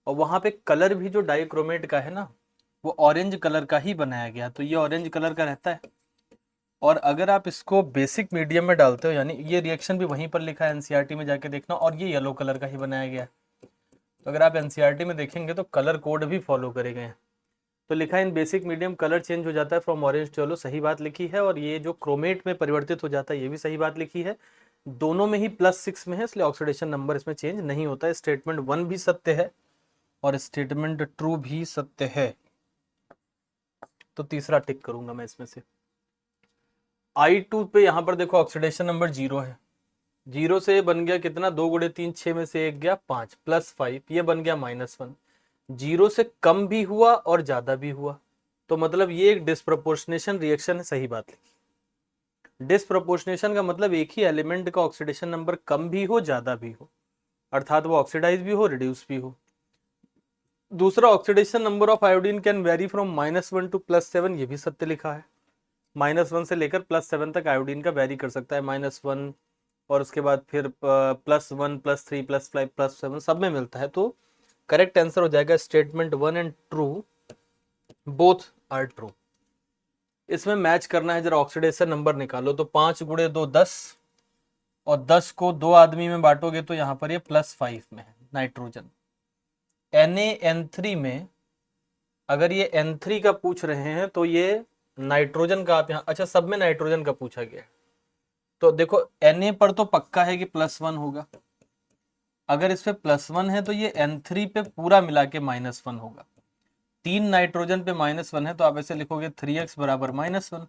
और वहां पे कलर भी जो डाइक्रोमेट का है ना, वो ऑरेंज कलर का ही बनाया गया। तो ये ऑरेंज कलर का रहता है, और अगर आप इसको बेसिक मीडियम में डालते हो, यानी ये रिएक्शन भी वहीं पर लिखा है, एनसीईआरटी में जाके देखना, और ये येलो कलर का ही बनाया गया है। तो अगर आप एनसीईआरटी में देखेंगे तो कलर कोड भी फॉलो करे गए हैं। तो लिखा है इन बेसिक मीडियम कलर चेंज हो जाता है फ्रॉम ऑरेंज टू येलो, सही बात लिखी है। और ये जो क्रोमेट में परिवर्तित हो जाता है, ये भी सही बात लिखी है। दोनों में ही +6 में है, इसलिए ऑक्सीडेशन नंबर इसमें चेंज नहीं होता है। स्टेटमेंट 1 भी सत्य है और स्टेटमेंट 2 भी सत्य है। तो तीसरा टिक करूंगा मैं इसमें से। I2 पे यहां पर देखो ऑक्सीडेशन नंबर 0 है, जीरो से बन गया कितना, 2 गुणे 3 6 में से 1 गया 5 प्लस 5, ये बन गया -1। जीरो से कम भी हुआ और ज्यादा भी हुआ, तो मतलब ये एक डिस्प्रोपोर्शनेशन रिएक्शन है, सही बात लिखी। डिस्प्रोपोर्शनेशन का मतलब एक ही एलिमेंट का ऑक्सीडेशन नंबर कम भी हो ज्यादा भी हो, अर्थात वो ऑक्सीडाइज भी हो रिड्यूस भी हो। दूसरा, oxidation number of iodine can vary from -1 to +7, ये भी सत्य लिखा है। -1 से लेकर +7 तक आयोडीन का वेरी कर सकता है, -1 और उसके बाद फिर +1 +3 +5 +7 सब में मिलता है। तो करेक्ट आंसर हो जाएगा statement 1 and true, both are true. इसमें मैच करना है, जरा ऑक्सीडेशन नंबर निकालो। तो 5 गुणे 2 10, और 10 को 2 आदमी में बांटोगे तो यहाँ पर ये +5 में है नाइट्रोजन। Na में अगर ये N3 का पूछ रहे हैं तो ये नाइट्रोजन का आप यहाँ, अच्छा सब में नाइट्रोजन का पूछा गया है, तो देखो Na पर तो पक्का है कि +1 होगा। अगर इस पे +1 है तो ये N3 पे पूरा मिला के -1 होगा। 3 नाइट्रोजन पे -1 है, तो आप ऐसे लिखोगे 3x बराबर -1,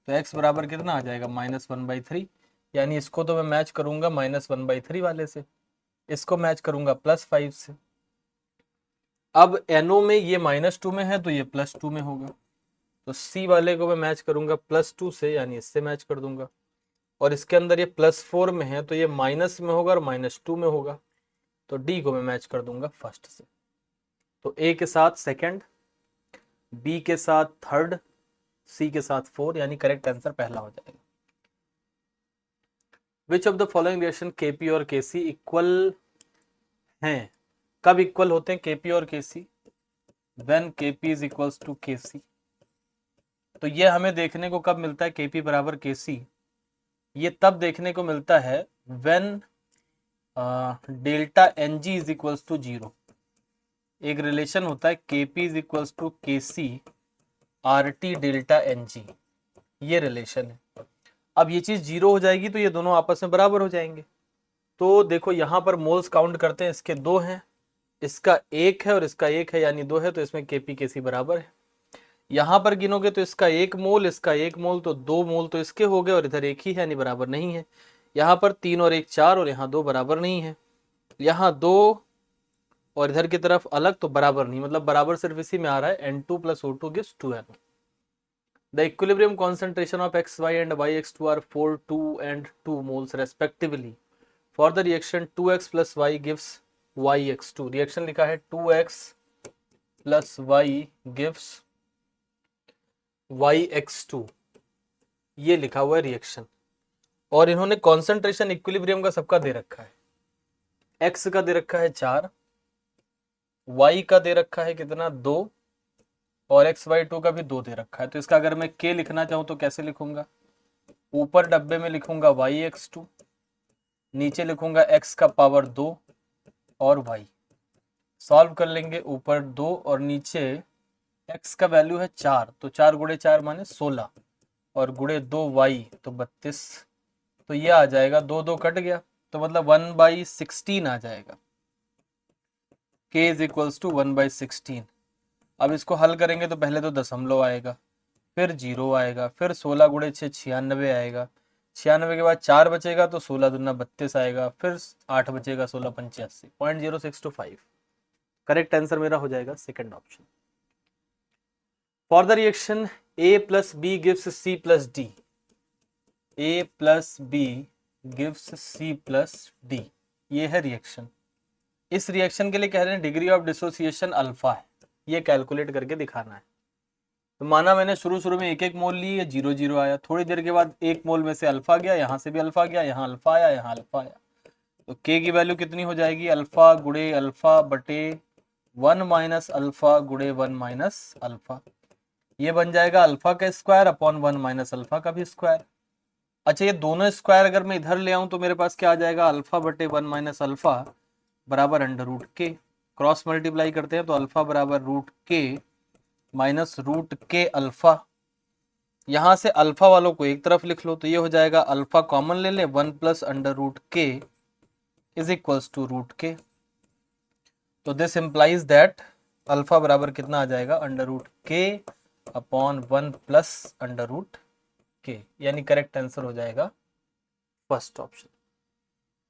तो x बराबर कितना आ जाएगा -1/3, यानी इसको तो मैं मैच करूंगा -1/3 वाले से, इसको मैच करूंगा +5 से। अब NO में ये -2 में है तो ये +2 में होगा, तो C वाले को मैं मैच करूंगा +2 से, यानी इससे मैच कर दूंगा। और इसके अंदर ये +4 में है तो ये माइनस में होगा और -2 में होगा, तो D को मैं मैच कर दूंगा फर्स्ट से। तो A के साथ सेकंड, B के साथ थर्ड, C के साथ 4, यानी करेक्ट आंसर पहला हो जाएगा। विच of the following reaction Kp और Kc इक्वल हैं? कब इक्वल होते हैं Kp और Kc? When Kp is equals to Kc। तो ये हमें देखने को कब मिलता है Kp बराबर Kc? ये तब देखने को मिलता है when delta Ng is equals to 0। एक रिलेशन होता है Kp is equals to Kc RT delta Ng, ये रिलेशन है। अब ये चीज 0 हो जाएगी तो ये दोनों आपस में बराबर हो जाएंगे। तो देखो यहाँ पर मोल्स काउंट करते हैं, इसके 2 हैं, इसका 1 है और इसका 1 है, यानी 2 है, तो इसमें Kp Kc बराबर है। यहाँ पर गिनोगे तो इसका 1 मोल, इसका 1 मोल, तो 2 मोल तो इसके हो गए और इधर 1 ही है, यानी बराबर नहीं है। यहाँ पर 3 और 1 4 और यहाँ 2 बराबर नहीं है, यहाँ 2 और इधर की तरफ अलग, तो बराबर नहीं, मतलब बराबर सिर्फ इसी में आ रहा है, N2 + O2 gives 2NO। The equilibrium concentration of XY and YX2 are 4, 2 and 2 moles respectively for the reaction 2x plus y gives YX2। Reaction लिखा है 2x plus y gives YX2, ये लिखा हुआ है रिएक्शन, और इन्होंने कॉन्सेंट्रेशन इक्विलिब्रियम का सबका दे रखा है। x का दे रखा है 4, y का दे रखा है कितना 2, और XY2 का भी 2 दे रखा है। तो इसका अगर मैं k लिखना चाहूं तो कैसे लिखूंगा? ऊपर डब्बे में लिखूंगा YX2, नीचे लिखूंगा x का पावर 2 और y। सॉल्व कर लेंगे, ऊपर 2 और नीचे x का वैल्यू है 4, तो 4 गुणे 4 माने 16, और गुणे 2 y तो 32, तो ये आ जाएगा 2 2 कट गया, तो मतलब 1/16 आ जाएगा। k is equals to 1/16। अब इसको हल करेंगे तो पहले तो दशमलव आएगा, फिर 0 आएगा, फिर 16 गुणे 6 96 आएगा, 96 के बाद 4 बचेगा तो 16 दूना 32 आएगा, फिर 8 बचेगा 16 85, 0.0625। करेक्ट आंसर मेरा हो जाएगा second option. For the reaction A plus B gives C plus D, A plus B gives C plus D, ये है रिएक्शन। इस रिएक्शन के लिए कह रहे हैं डिग्री ऑफ डिसोसिएशन अल्फा है, ये कैलकुलेट करके दिखाना है। तो माना मैंने शुरू में 1 1 मोल ली, ये 0 0 आया, थोड़ी देर के बाद 1 मोल में से अल्फा गया, यहाँ से भी अल्फा गया, यहाँ अल्फा आया, यहाँ अल्फा आया, तो K की वैल्यू कितनी हो जाएगी? अल्फा गुणे अल्फा बटे 1 माइनस अल्फा गुणे 1 माइनस अल्फा, ये बन जाएगा अल्फा का स्क्वायर अपॉन 1 माइनस अल्फा का भी स्क्वायर। अच्छा, ये दोनों स्क्वायर अगर मैं इधर ले आऊं तो मेरे पास क्या आ जाएगा? अल्फा बटे 1 माइनस अल्फा बराबर √k। क्रॉस मल्टीप्लाई करते हैं तो अल्फा बराबर √k माइनस √k अल्फा। यहां से अल्फा वालों को एक तरफ लिख लो, तो ये हो जाएगा अल्फा कॉमन ले ले, 1 plus √k is equals to √k। तो दिस इंप्लाइज दैट अल्फा बराबर कितना आ जाएगा? √k अपॉन 1 प्लस √k, यानी करेक्ट आंसर हो जाएगा फर्स्ट ऑप्शन।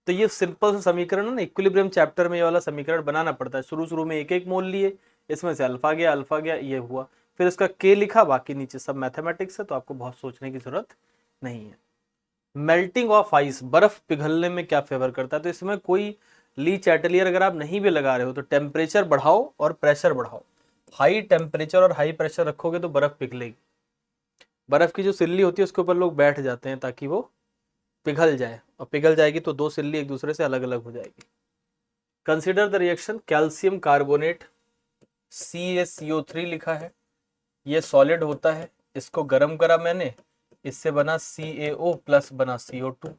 तो ये सिंपल सा समीकरण है ना, इक्विलिब्रियम चैप्टर में ये वाला समीकरण बनाना पड़ता है। शुरू शुरू में एक एक मोल लिए, इसमें से अल्फा गया ये हुआ, फिर इसका के लिखा, बाकी नीचे सब मैथमेटिक्स है, तो आपको बहुत सोचने की जरूरत नहीं है। मेल्टिंग ऑफ आइस, बर्फ पिघलने में क्या फेवर करता है? तो इसमें कोई ली चैटलियर अगर आप नहीं भी लगा रहे हो तो टेम्परेचर बढ़ाओ और प्रेशर बढ़ाओ। हाई टेम्परेचर और हाई प्रेशर रखोगे तो बर्फ पिघलेगी। बर्फ की जो सिल्ली होती है उसके ऊपर लोग बैठ जाते हैं ताकि वो पिघल जाए, और पिघल जाएगी तो दो सिल्ली एक दूसरे से अलग अलग हो जाएगी। Consider the reaction calcium carbonate CaCO3 लिखा है, ये सॉलिड होता है, इसको गर्म करा मैंने, इससे बना CaO प्लस बना CO2।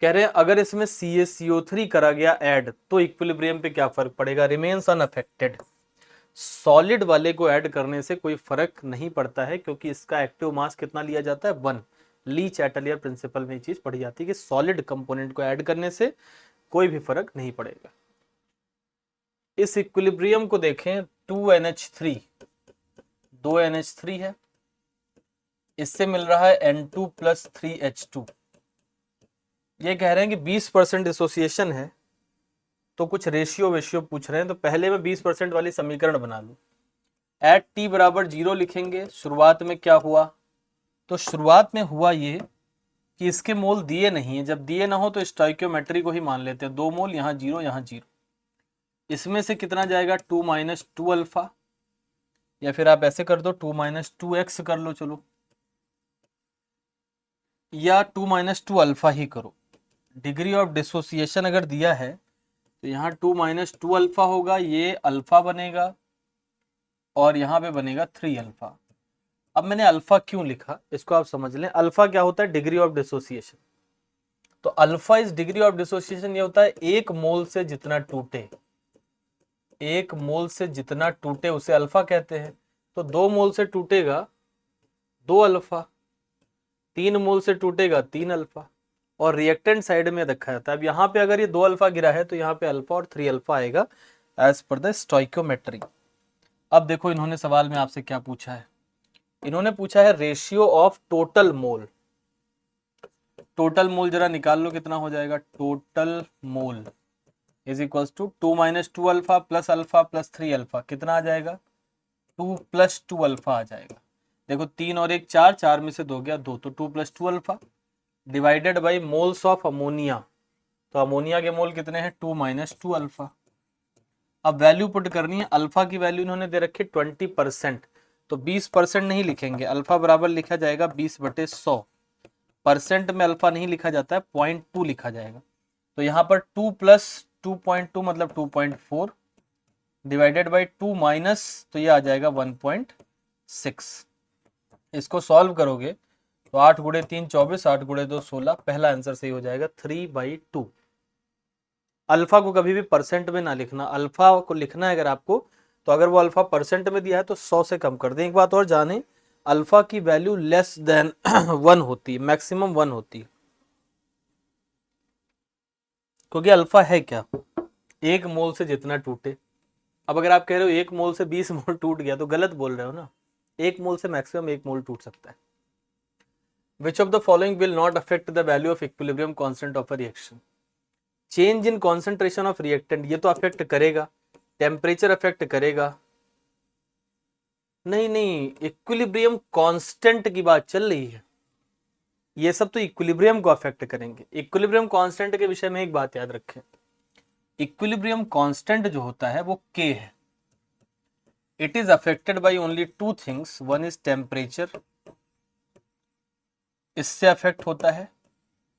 कह रहे हैं अगर इसमें CaCO3 करा गया ऐड तो इक्विलिब्रियम पे क्या फर्क पड़ेगा? Remains unaffected. सॉलिड वाले को ऐड करने से कोई फर्क नहीं पड़ता है, क्योंकि इसका एक्टिव मास कितना लिया जाता है? 1। ली चैटलियर प्रिंसिपल में ये चीज पढ़ी जाती है कि सॉलिड कंपोनेंट को ऐड करने से कोई भी फर्क नहीं पड़ेगा। इस इक्विलिब्रियम को देखें, 2NH3 2NH3 है, इससे मिल रहा है N2 प्लस 3H2। ये कह रहे हैं कि 20% डिसोसिएशन है, तो कुछ रेशियो पूछ रहे हैं, तो पहले मैं 20% वाली समीकरण बना लूं। एट t बराबर 0 लिखेंगे। शुरुआत में क्या हुआ? तो शुरुआत में हुआ ये कि इसके मोल दिए नहीं है, जब दिए ना हो तो स्टोइकियोमेट्री को ही मान लेते हैं। 2 मोल, यहाँ 0 यहाँ 0, इसमें से कितना जाएगा? 2 माइनस 2 अल्फा, या फिर आप ऐसे कर दो 2 माइनस 2x कर लो, चलो, या 2 माइनस 2 अल्फा ही करो। डिग्री ऑफ डिसोसिएशन अगर दिया है तो यहाँ 2 माइनस 2 अल्फा होगा, ये अल्फा बनेगा, और यहाँ पे बनेगा 3 अल्फा। अब मैंने अल्फा क्यों लिखा इसको आप समझ लें। अल्फा क्या होता है? Degree of dissociation. तो alpha is degree of dissociation, ये होता है एक मोल से जितना टूटे, एक मोल से जितना टूटे उसे अल्फा कहते हैं। तो 2 मोल से टूटेगा 2 अल्फा, 3 मोल से टूटेगा 3 अल्फा, और रिएक्टेंट साइड में रखा जाता है। अब यहाँ पे अगर ये 2 अल्फा गिरा है तो यहाँ पे अल्फा और 3 अल्फा आएगा एज पर द स्टोइकियोमेट्री। अब देखो इन्होंने सवाल में आपसे क्या पूछा है, इन्होंने पूछा है ratio of total mole. Total mole जरा निकाल लो, कितना हो जाएगा? Total mole is equals to 2 minus 2 alpha plus 3 alpha, कितना आ जाएगा? 2 प्लस 2 अल्फा आ जाएगा। देखो 3 और 1 4, 4 में से 2 गया 2, तो 2 plus 2 alpha divided by moles of ammonia. तो अमोनिया के मोल कितने हैं? 2 माइनस 2 अल्फा। अब वैल्यू पुट करनी है। अल्फा की वैल्यू इन्होंने दे रखी 20%, तो 20% नहीं लिखेंगे, अल्फा बराबर लिखा जाएगा 20/100। परसेंट में अल्फा नहीं लिखा जाता है, 0.2 लिखा जाएगा। तो यहाँ पर 2 प्लस 2.2 मतलब 2.4 डिवाइडेड बाई 2 माइनस, तो ये आ जाएगा 1.6। इसको सॉल्व करोगे तो 8 गुणे 3 24, 8 गुणे 2 16, पहला आंसर सही हो जाएगा 3/2। अल्फा को कभी भी परसेंट में ना लिखना, अल्फा को लिखना है अगर आपको, तो अगर वो अल्फा परसेंट में दिया है तो 100 से कम कर दें। एक बात और जाने, अल्फा की वैल्यू लेस देन 1 होती है, मैक्सिमम 1 होती है, क्योंकि अल्फा है क्या? एक मोल से जितना टूटे। अब अगर आप कह रहे हो 1 मोल से 20 मोल टूट गया तो गलत बोल रहे हो ना, 1 मोल से मैक्सिमम 1 मोल टूट सकता है। विच of the following will not affect the value of equilibrium constant of a reaction? Change in concentration of reactant, ये तो अफेक्ट करेगा। टेम्परेचर अफेक्ट करेगा? नहीं नहीं, इक्विलिब्रियम कांस्टेंट की बात चल रही है, ये सब तो इक्विलिब्रियम को अफेक्ट करेंगे। इक्विलिब्रियम कांस्टेंट के विषय में एक बात याद रखें, इक्विलिब्रियम कांस्टेंट जो होता है वो k है। It is affected by only 2 things, one is temperature, इससे अफेक्ट होता है,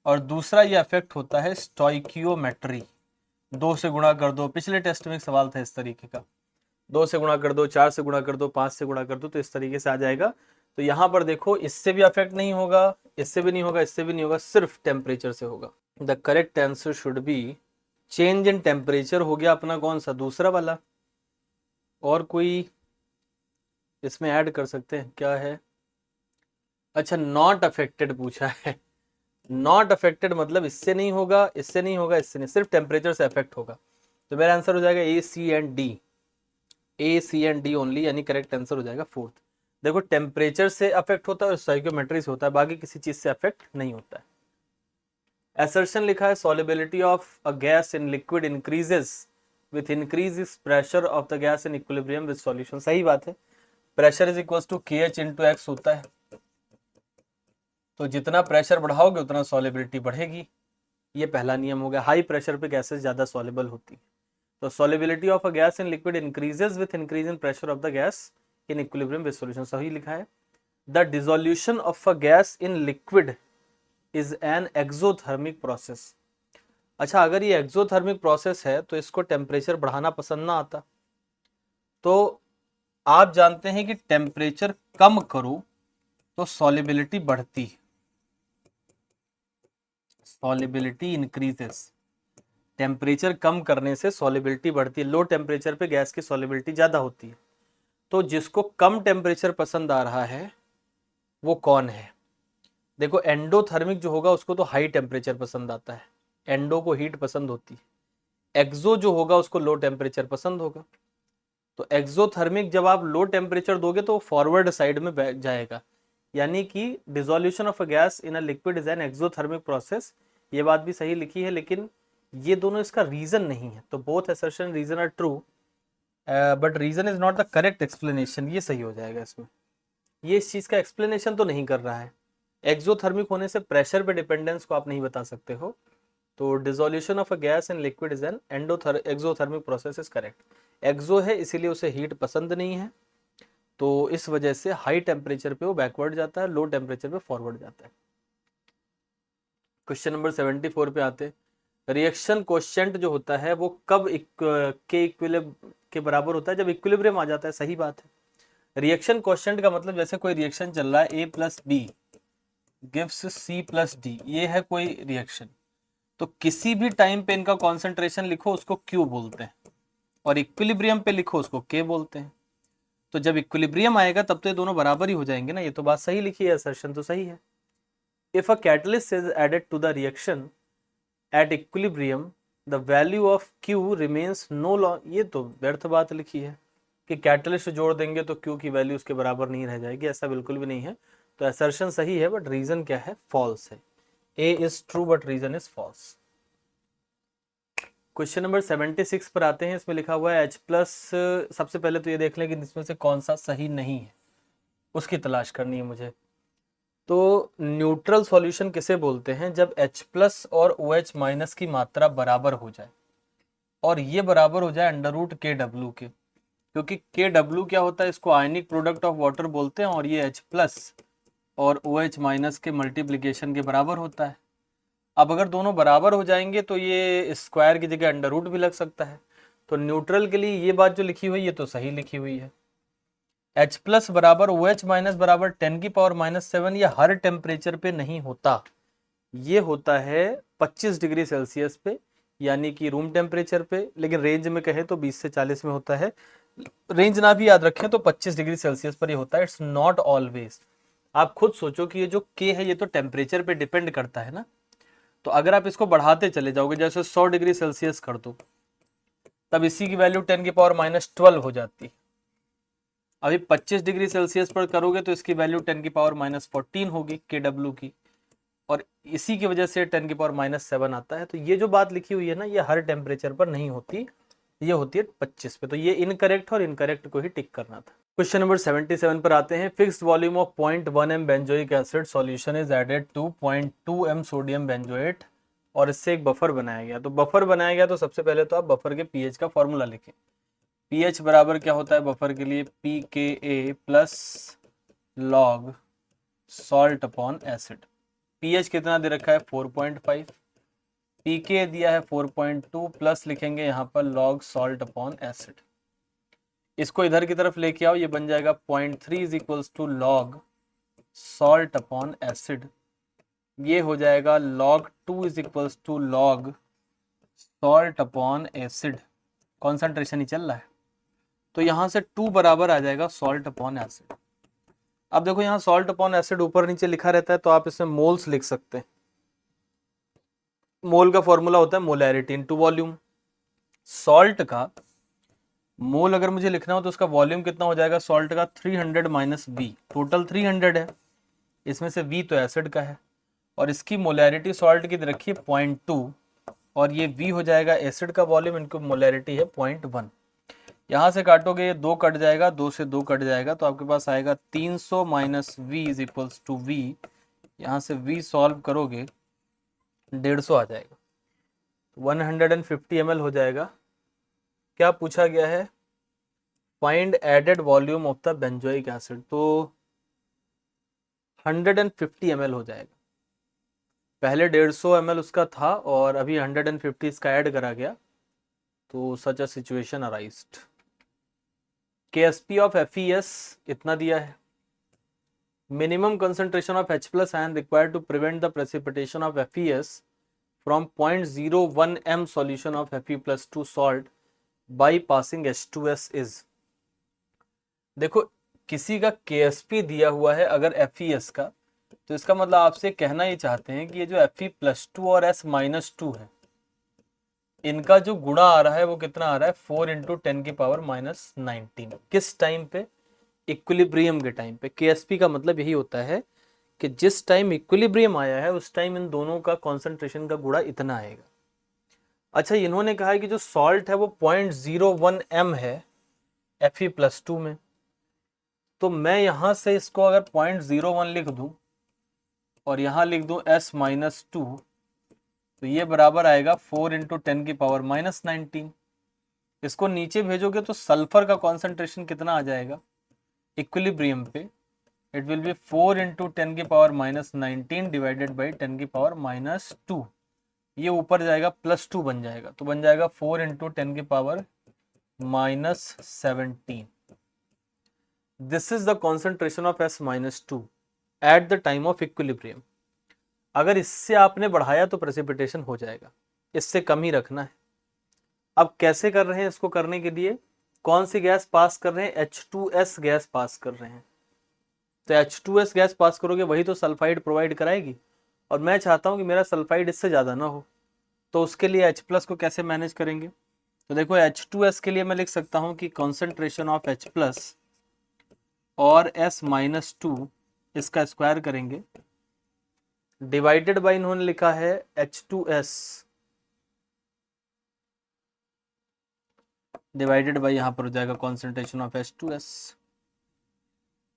और दूसरा ये अफेक्ट होता है स्टोइकियोमेट्री। 2 से गुणा कर दो, पिछले टेस्ट में एक सवाल था इस तरीके का, 2 से गुणा कर दो, 4 से गुणा कर दो, 5 से गुणा कर दो, तो इस तरीके से आ जाएगा। तो यहाँ पर देखो इससे भी अफेक्ट नहीं होगा, इससे भी नहीं होगा, इससे भी नहीं होगा, सिर्फ टेम्परेचर से होगा। The correct answer should be change in temperature. हो गया अपना कौन सा? दूसरा वाला। और कोई इसमें ऐड कर सकते हैं, क्या है? अच्छा, नॉट अफेक्टेड पूछा है। नॉट अफेक्टेड मतलब इससे नहीं होगा, इससे नहीं होगा, इससे नहीं, सिर्फ टेम्परेचर से अफेक्ट होगा। तो मेरा आंसर हो जाएगा A, C and D only, यानी करेक्ट आंसर हो जाएगा 4th। देखो टेम्परेचर से अफेक्ट होता है और स्टोइकियोमेट्री से होता है, बाकी किसी चीज से अफेक्ट नहीं होता है। एसर्शन लिखा है solubility of a gas in liquid increases with increase pressure of the gas in equilibrium with solution. सही बात है, प्रेशर इज इक्वल टू के एच इंटू एक्स होता है, तो जितना प्रेशर बढ़ाओगे उतना सॉल्युबिलिटी बढ़ेगी। ये पहला नियम हो गया। हाई प्रेशर पे गैसेस ज्यादा सॉल्युबल होती है, तो solubility of a gas in liquid increases with increase in pressure of the gas in equilibrium with solution. सही लिखा है। The dissolution of a gas in liquid is an exothermic process. अच्छा, अगर ये एक्सोथर्मिक प्रोसेस है तो इसको temperature बढ़ाना पसंद ना आता। तो आप जानते हैं कि टेम्परेचर कम करो तो सॉल्युबिलिटी बढ़ती है, सॉल्युबिलिटी इंक्रीजेस। टेम्परेचर कम करने से सॉल्युबिलिटी बढ़ती है। लो टेम्परेचर पे गैस की सॉल्युबिलिटी ज्यादा होती है। तो जिसको कम टेम्परेचर पसंद आ रहा है वो कौन है? देखो, एंडोथर्मिक जो होगा उसको तो हाई टेम्परेचर पसंद आता है, एंडो को हीट पसंद होती है। एक्सो जो होगा उसको लो टेम्परेचर पसंद होगा। तो एक्सोथर्मिक जब आप लो टेम्परेचर दोगे तो फॉरवर्ड साइड में जाएगा, यानी कि dissolution of a gas in a liquid is an exothermic process. ये बात भी सही लिखी है, लेकिन ये दोनों इसका रीजन नहीं है। तो both assertion reason are true but reason is not the correct explanation. ये सही हो जाएगा इसमें। ये इस चीज का एक्सप्लेनेशन तो नहीं कर रहा है। एक्सोथर्मिक होने से प्रेशर पे डिपेंडेंस को आप नहीं बता सकते हो। तो dissolution of a gas in liquid is an exothermic process is correct. Exo है इसीलिए उसे हीट पसंद नहीं है, तो इस वजह से हाई टेम्परेचर पे वो बैकवर्ड जाता है, लो टेम्परेचर पे फॉरवर्ड जाता है। क्वेश्चन नंबर 74 पे आते हैं। रिएक्शन कोएफिशिएंट जो होता है वो कब के इक्विलिब्रियम के बराबर होता है? जब इक्विलिब्रियम आ जाता है। सही बात है। रिएक्शन कोएफिशिएंट का मतलब जैसे कोई रिएक्शन चल रहा है, A plus B gives C plus D, ये है कोई रिएक्शन। तो किसी भी टाइम पे इनका कॉन्सेंट्रेशन लिखो उसको क्यू बोलते हैं, और इक्विलिब्रियम पे लिखो उसको के बोलते हैं। तो जब इक्विलिब्रियम आएगा तब तो ये दोनों बराबर ही हो जाएंगे ना। ये तो बात सही लिखी है, असर्शन तो सही है। If a catalyst is added to the reaction at equilibrium the value of Q remains no long. ये तो व्यर्थ बात लिखी है कि कैटलिस्ट जोड़ देंगे तो क्यू की वैल्यू उसके बराबर नहीं रह जाएगी, ऐसा बिल्कुल भी नहीं है। तो असर्शन सही है बट रीजन क्या है? फॉल्स है। A is true but reason is false. Question number 76 पर आते हैं। इसमें लिखा हुआ है H प्लस। सबसे पहले तो ये देख लें कि इसमें से कौन सा सही नहीं है, उसकी तलाश करनी है मुझे। तो न्यूट्रल सॉल्यूशन किसे बोलते हैं? जब H प्लस और OH माइनस की मात्रा बराबर हो जाए, और ये बराबर हो जाए अंडर रूट के डब्ल्यू के। क्योंकि के डब्ल्यू क्या होता है? इसको आयनिक प्रोडक्ट ऑफ वाटर बोलते हैं, और ये H प्लस और OH माइनस के मल्टीप्लीकेशन के बराबर होता है। अब अगर दोनों बराबर हो जाएंगे तो ये स्क्वायर की जगह अंडर रूट भी लग सकता है। तो न्यूट्रल के लिए ये बात जो लिखी हुई है ये तो सही लिखी हुई है। H प्लस बराबर OH माइनस बराबर 10⁻⁻7 ये हर टेम्परेचर पे नहीं होता। ये होता है 25 डिग्री सेल्सियस पे, यानी कि रूम टेम्परेचर पे। लेकिन रेंज में कहें तो 20 से 40 में होता है। रेंज ना भी याद रखें तो 25 डिग्री सेल्सियस पर ये होता है। It's not always. आप खुद सोचो कि ये जो के है ये तो टेम्परेचर पे डिपेंड करता है ना। तो अगर आप इसको बढ़ाते चले जाओगे, जैसे 100 डिग्री सेल्सियस कर दो, तब इसी की वैल्यू 10⁻12 हो जाती। अभी 25 डिग्री सेल्सियस पर करोगे तो इसकी वैल्यू 10⁻14 होगी के डब्ल्यू की, और इसी की वजह से 10⁻7 आता है। तो ये जो बात लिखी हुई है ना, ये हर टेम्परेचर पर नहीं होती, ये होती है 25 पे। तो ये इनकरेक्ट और इनकरेक्ट को ही टिक करना था। क्वेश्चन नंबर 77 पर आते हैं। Fixed volume of 0.1 m benzoic acid solution is added to 0.2 m sodium benzoate, और इससे एक बफर बनाया गया। तो बफर बनाया गया तो सबसे पहले तो आप बफर के पीएच का फॉर्मूला लिखें। पीएच बराबर क्या होता है बफर के लिए? pKa plus log salt upon acid. PH कितना दे रखा है? 4.5। पीके दिया है 4.2, प्लस लिखेंगे यहाँ पर लॉग सॉल्ट अपॉन एसिड। इसको इधर की तरफ लेके आओ, ये बन जाएगा 0.3 is equals to log salt upon acid. ये हो जाएगा log 2 is equals to log salt upon acid. Concentration ही चल रहा है, तो यहां से 2 बराबर आ जाएगा सॉल्ट अपॉन एसिड। अब देखो यहाँ सॉल्ट अपॉन एसिड ऊपर नीचे लिखा रहता है, तो आप इसमें मोल्स लिख सकते हैं। मोल का फॉर्मूला होता है मोलैरिटी इनटू वॉल्यूम। सॉल्ट का मोल अगर मुझे लिखना हो तो उसका वॉल्यूम कितना हो जाएगा? सॉल्ट का 300 माइनस वी, टोटल 300 है, इसमें से वी तो एसिड का है। और इसकी मोलैरिटी सॉल्ट की रखी है 0.2 और ये V हो जाएगा एसिड का वॉल्यूम, इनकी मोलैरिटी है 0.1। यहाँ से काटोगे, ये 2 कट जाएगा, 2 से 2 कट जाएगा, तो आपके पास आएगा 300 minus V is equals to V। यहाँ से V सॉल्व करोगे 150 आ जाएगा, 150 ml हो जाएगा। क्या पूछा गया है? Find added volume of the benzoic acid, तो 150 ml हो जाएगा। पहले 150 ml उसका था और अभी 150 इसका ऐड करा गया, तो such a situation arised. KSP of FeS इतना दिया है। Minimum concentration of H+ ion required to prevent the precipitation of FeS from 0.01 m solution of Fe+2 salt by passing H2S is. देखो किसी का KSP दिया हुआ है अगर FeS का, तो इसका मतलब आपसे कहना ही चाहते हैं कि ये जो Fe+2 और S-2 है, इनका जो गुणा आ रहा है वो कितना आ रहा है? 4 × 10⁻⁹। किस टाइम पे? इक्विलिब्रियम के टाइम पे। KSP का मतलब यही होता है कि जिस टाइम इक्विलिब्रियम आया है उस टाइम इन दोनों का कॉन्सेंट्रेशन का गुणा इतना आएगा। अच्छा, इन्होंने कहा है कि जो सॉल्ट है वो 0.01 m है Fe+2 में, तो मैं यहां से इसको अगर 0.01 लिख दूं और यहां लिख दूं S-2, तो ये बराबर आएगा 4 × 10⁻⁹। इसको नीचे भेजोगे तो सल्फर का कॉन्सेंट्रेशन कितना आ जाएगा इक्विलिब्रियम पे? It will B 4 × 10⁻⁹ divided by 10⁻²। ये ऊपर जाएगा +2 बन जाएगा, तो बन जाएगा 4 × 10⁻17। This is the concentration of S-2 at the time of equilibrium. अगर इससे आपने बढ़ाया तो प्रेसिपिटेशन हो जाएगा, इससे कम ही रखना है। अब कैसे कर रहे हैं? इसको करने के लिए कौन सी गैस पास कर रहे हैं? H2S गैस पास कर रहे हैं। तो H2S गैस पास करोगे वही तो सल्फाइड प्रोवाइड कराएगी, और मैं चाहता हूं कि मेरा सल्फाइड इससे ज़्यादा ना हो, तो उसके लिए H+ को कैसे मैनेज करेंगे? तो देखो H2S के लिए मैं लिख सकता हूं कि कॉन्सेंट्रेशन ऑफ H+ और S-2 इसका स्क्वायर करेंगे, डिवाइडेड बाई इन्होंने लिखा है H2S डिवाइडेड बाई यहाँ पर हो जाएगा कॉन्सेंट्रेशन ऑफ H2S।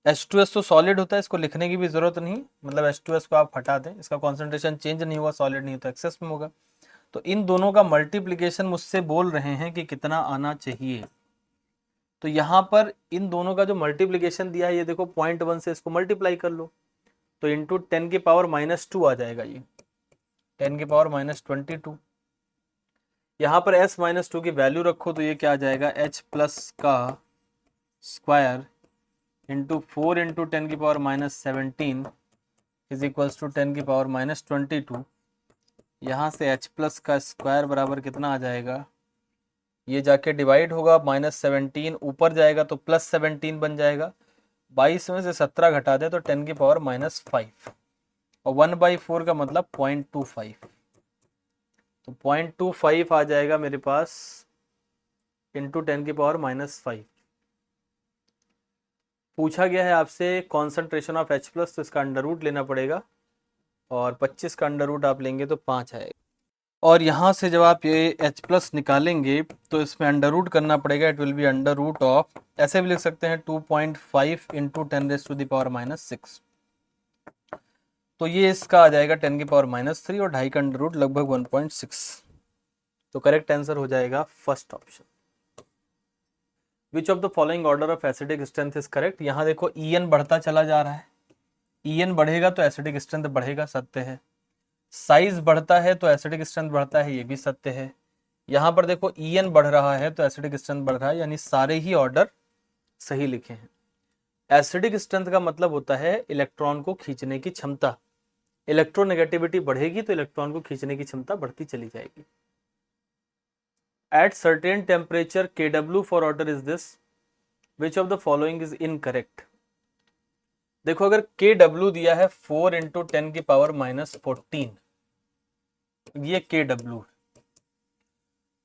H2S तो सॉलिड होता है, इसको लिखने की भी जरूरत नहीं, मतलब H2S को आप हटा दें, इसका कॉन्सेंट्रेशन चेंज नहीं हुआ, सॉलिड नहीं होता, एक्सेस में होगा। तो इन दोनों का मल्टीप्लिकेशन मुझसे बोल रहे हैं कि कितना आना चाहिए। तो यहाँ पर इन दोनों का जो मल्टीप्लिकेशन दिया है, ये देखो 0.1 से इसको मल्टीप्लाई कर लो, तो इंटू 10⁻⁻² आ जाएगा, ये 10⁻22। यहाँ पर S-2 की वैल्यू रखो तो ये क्या आ जाएगा? H+ का square into 4 × 10⁻⁻17 is equals to 10⁻⁻22। यहाँ से H+ का स्क्वायर बराबर कितना आ जाएगा? ये जाके डिवाइड होगा, -17 ऊपर जाएगा तो +17 बन जाएगा। 22 में से 17 घटा दे तो 10⁻⁻5, और 1/4 का मतलब 0.25, तो 0.25 आ जाएगा मेरे पास इंटू 10⁻⁻5। पूछा गया है आपसे कॉन्सेंट्रेशन ऑफ H+, तो इसका अंडर रूट लेना पड़ेगा, और 25 का अंडर रूट आप लेंगे तो 5 आएगा। और यहाँ से जब आप ये H+ निकालेंगे तो इसमें अंडर रूट करना पड़ेगा, it will be under root of, ऐसे भी लिख सकते हैं 2.5 × 10⁻⁻6। तो ये इसका आ जाएगा 10⁻⁻3 और 2.5 का अंडर रूट लगभग 1.6। तो करेक्ट आंसर हो जाएगा first option. Which of the following order of acidic strength is correct? यहाँ देखो En बढ़ता चला जा रहा है, En बढ़ेगा तो एसिडिक स्ट्रेंथ बढ़ेगा, सत्य है। साइज बढ़ता है तो एसिडिक स्ट्रेंथ बढ़ता है, ये भी सत्य है। यहाँ पर देखो En बढ़ रहा है तो एसिडिक स्ट्रेंथ बढ़ रहा है, यानी सारे ही ऑर्डर सही लिखे हैं। एसिडिक स्ट्रेंथ का मतलब होता है इलेक्ट्रॉन को खींचने की क्षमता। इलेक्ट्रोनेगेटिविटी बढ़ेगी तो इलेक्ट्रॉन को खींचने की क्षमता बढ़ती चली जाएगी। At certain temperature Kw for order is this, which of the following is incorrect? देखो अगर Kw दिया है 4 × 10⁻⁻14, ये Kw,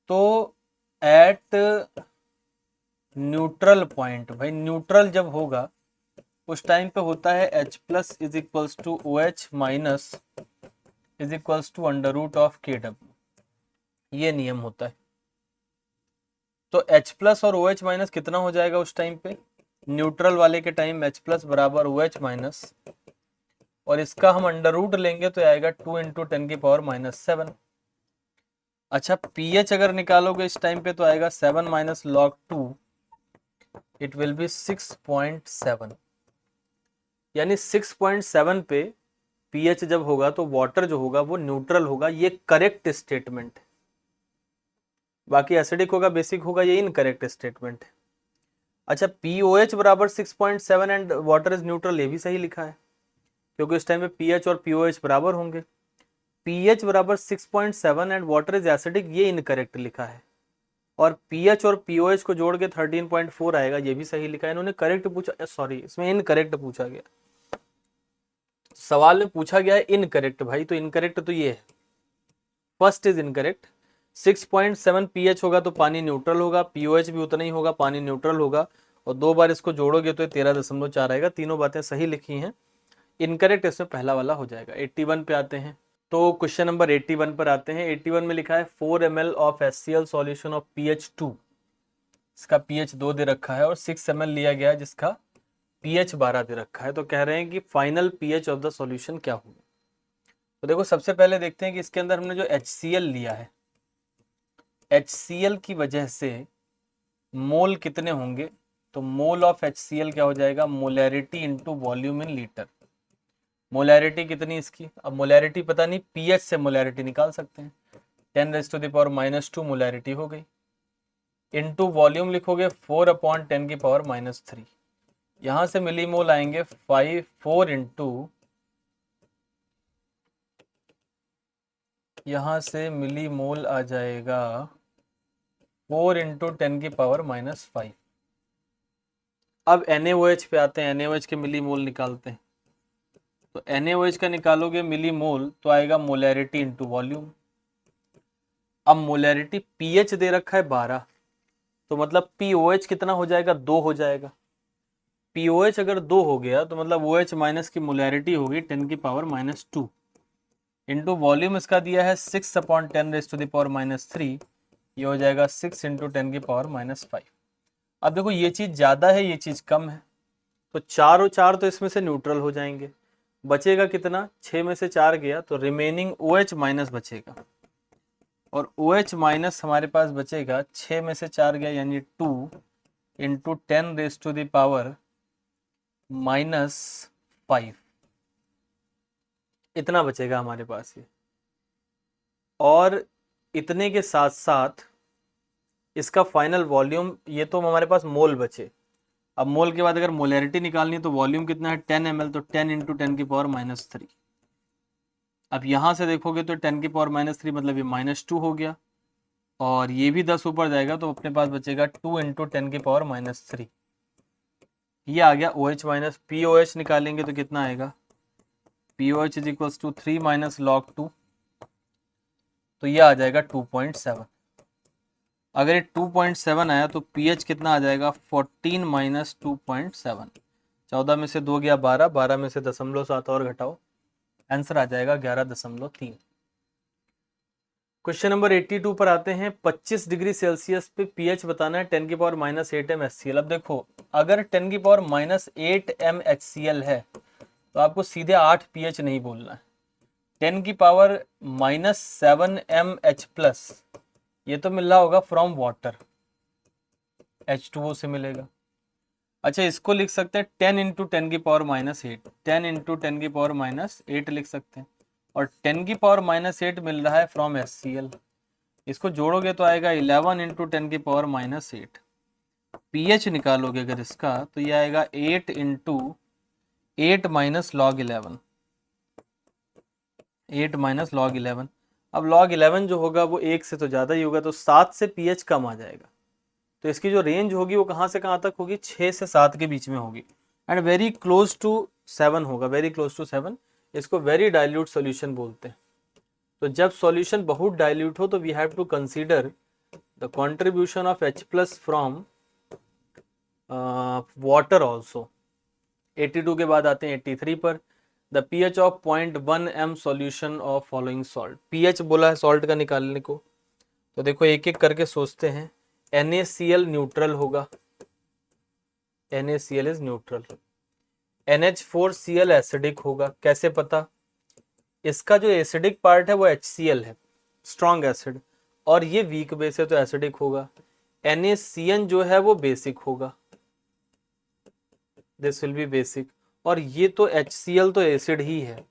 तो एट न्यूट्रल पॉइंट, भाई न्यूट्रल जब होगा उस टाइम पे होता है H+ is equals to OH minus is equals to under root of KW, ये नियम होता है। तो H प्लस और OH माइनस कितना हो जाएगा उस टाइम पे, न्यूट्रल वाले के टाइम H प्लस बराबर OH माइनस, और इसका हम अंडर रूट लेंगे तो आएगा 2 इंटू 10⁻⁻7। अच्छा pH अगर निकालोगे इस टाइम पे तो आएगा 7 minus log 2, it will B 6.7, यानी 6.7 पे pH जब होगा तो वाटर जो होगा वो न्यूट्रल होगा, ये करेक्ट स्टेटमेंट है। बाकी एसिडिक होगा, बेसिक होगा, ये इनकरेक्ट स्टेटमेंट है। अच्छा POH बराबर 6.7 एंड वाटर इज न्यूट्रल, ये भी सही लिखा है क्योंकि इस टाइम पे pH और POH बराबर होंगे। pH बराबर 6.7 एंड वाटर इज एसिडिक, ये इनकरेक्ट लिखा है। और pH और POH को जोड़ के 13.4 आएगा, ये भी सही लिखा है। इन्होंने करेक्ट पूछा, सॉरी इसमें इनकरेक्ट पूछा गया, सवाल में पूछा गया है इनकरेक्ट भाई, तो इनकरेक्ट तो ये है, फर्स्ट इज इनकरेक्ट। 6.7 pH होगा तो पानी न्यूट्रल होगा, POH भी उतना ही होगा, पानी न्यूट्रल होगा, और दो बार इसको जोड़ोगे तो 13.4 आएगा। तीनों बातें सही लिखी हैं, इनकरेक्ट इसमें पहला वाला हो जाएगा। 81 पे आते हैं, तो क्वेश्चन नंबर 81 पर आते हैं। 81 में लिखा है 4 ml of HCl solution of pH 2, इसका pH 2 दे रखा है, और 6 ml लिया गया है जिसका pH 12 दे रखा है। तो कह रहे हैं कि final pH of the solution क्या होगा। तो देखो सबसे पहले देखते हैं कि इसके अंदर हमने जो HCl लिया है, HCl की वजह से मोल कितने होंगे, तो मोल ऑफ HCl क्या हो जाएगा, molarity into volume in litre. Molarity कितनी इसकी, अब मोलैरिटी पता नहीं, pH से मोलैरिटी निकाल सकते हैं, 10⁻⁻2 मोलैरिटी हो गई, इंटू वॉल्यूम लिखोगे 4/10⁻³ यहाँ से मिलीमोल आएंगे 4 इंटू, यहाँ से मिलीमोल आ जाएगा 4 इंटू 10⁻⁻5। अब NaOH पे आते हैं, NaOH के मिलीमोल निकालते हैं। तो NaOH का निकालोगे मिलीमोल तो आएगा मोलैरिटी इंटू वॉल्यूम। अब मोलैरिटी pH दे रखा है 12, तो मतलब POH कितना हो जाएगा, 2 हो जाएगा। POH अगर 2 हो गया तो मतलब OH माइनस की मोलैरिटी होगी 10⁻⁻2 इंटू वॉल्यूम इसका दिया है 6/10⁻⁻3, ये हो जाएगा 6 इंटू 10⁻⁻5। अब देखो ये चीज़ ज़्यादा है, ये चीज़ कम है, तो 4 और 4 तो इसमें से न्यूट्रल हो जाएंगे, बचेगा कितना, 6 में से 4 गया तो रिमेनिंग OH माइनस बचेगा, और OH माइनस हमारे पास बचेगा 6 में से 4 गया यानी 2 इंटू 10⁻⁻5, इतना बचेगा हमारे पास ये। और इतने के साथ साथ इसका फाइनल वॉल्यूम, ये तो हमारे पास मोल बचे। अब मोल के बाद अगर मोलैरिटी निकालनी है तो वॉल्यूम कितना है 10 ml, तो 10 इंटू 10⁻⁻3। अब यहाँ से देखोगे तो 10⁻⁻3 मतलब ये -2 हो गया, और ये भी 10 ऊपर जाएगा तो अपने पास बचेगा 2 इंटू 10⁻⁻3, ये आ गया OH माइनस। POH निकालेंगे तो कितना आएगा, POH is equals to 3 minus log 2, तो ये आ जाएगा 2.7। अगर ये 2.7 आया तो pH कितना आ जाएगा, 14 माइनस 2.7, 14 में से 2 गया 12, 12 में से 0.7 और घटाओ, आंसर आ जाएगा 11.3। क्वेश्चन नंबर 82 पर आते हैं। 25 डिग्री सेल्सियस पे pH बताना है 10⁻⁻8 m HCl। अब देखो अगर 10⁻⁻8 m HCl है तो आपको सीधे 8 pH नहीं बोलना है, 10⁻⁻7 m H प्लस, ये तो मिल रहा होगा फ्रॉम वाटर, H2O से मिलेगा। अच्छा इसको लिख सकते हैं 10 इंटू 10⁻⁻8, 10 इंटू 10⁻⁻8 लिख सकते हैं, और 10⁻⁻8 मिल रहा है फ्रॉम HCl, इसको जोड़ोगे तो आएगा 11 इंटू 10⁻⁻8। pH निकालोगे अगर इसका तो ये आएगा 8 into 8 minus log 11, 8 minus log 11। अब log 11 जो होगा वो 1 से तो ज़्यादा ही होगा, तो 7 से pH कम आ जाएगा, तो इसकी जो रेंज होगी वो कहाँ से कहाँ तक होगी, 6 से 7 के बीच में होगी, एंड वेरी क्लोज टू 7 होगा, वेरी क्लोज टू 7। इसको वेरी डाइल्यूट सॉल्यूशन बोलते हैं। तो जब सॉल्यूशन बहुत डाइल्यूट हो तो we have to consider the contribution of H plus from water also. 82 के बाद आते हैं 83 पर। The pH of 0.1 m solution of following salt. pH बोला है सॉल्ट का निकालने को, तो देखो एक एक करके सोचते हैं। NaCl न्यूट्रल होगा, NaCl is neutral. NH4Cl acidic होगा, कैसे पता? इसका जो एसिडिक पार्ट है वो HCl है, स्ट्रॉन्ग एसिड, और ये वीक बेस है तो एसिडिक होगा। NaCN जो है वो बेसिक होगा, दिस विल बी बेसिक। और ये तो HCl तो एसिड ही है,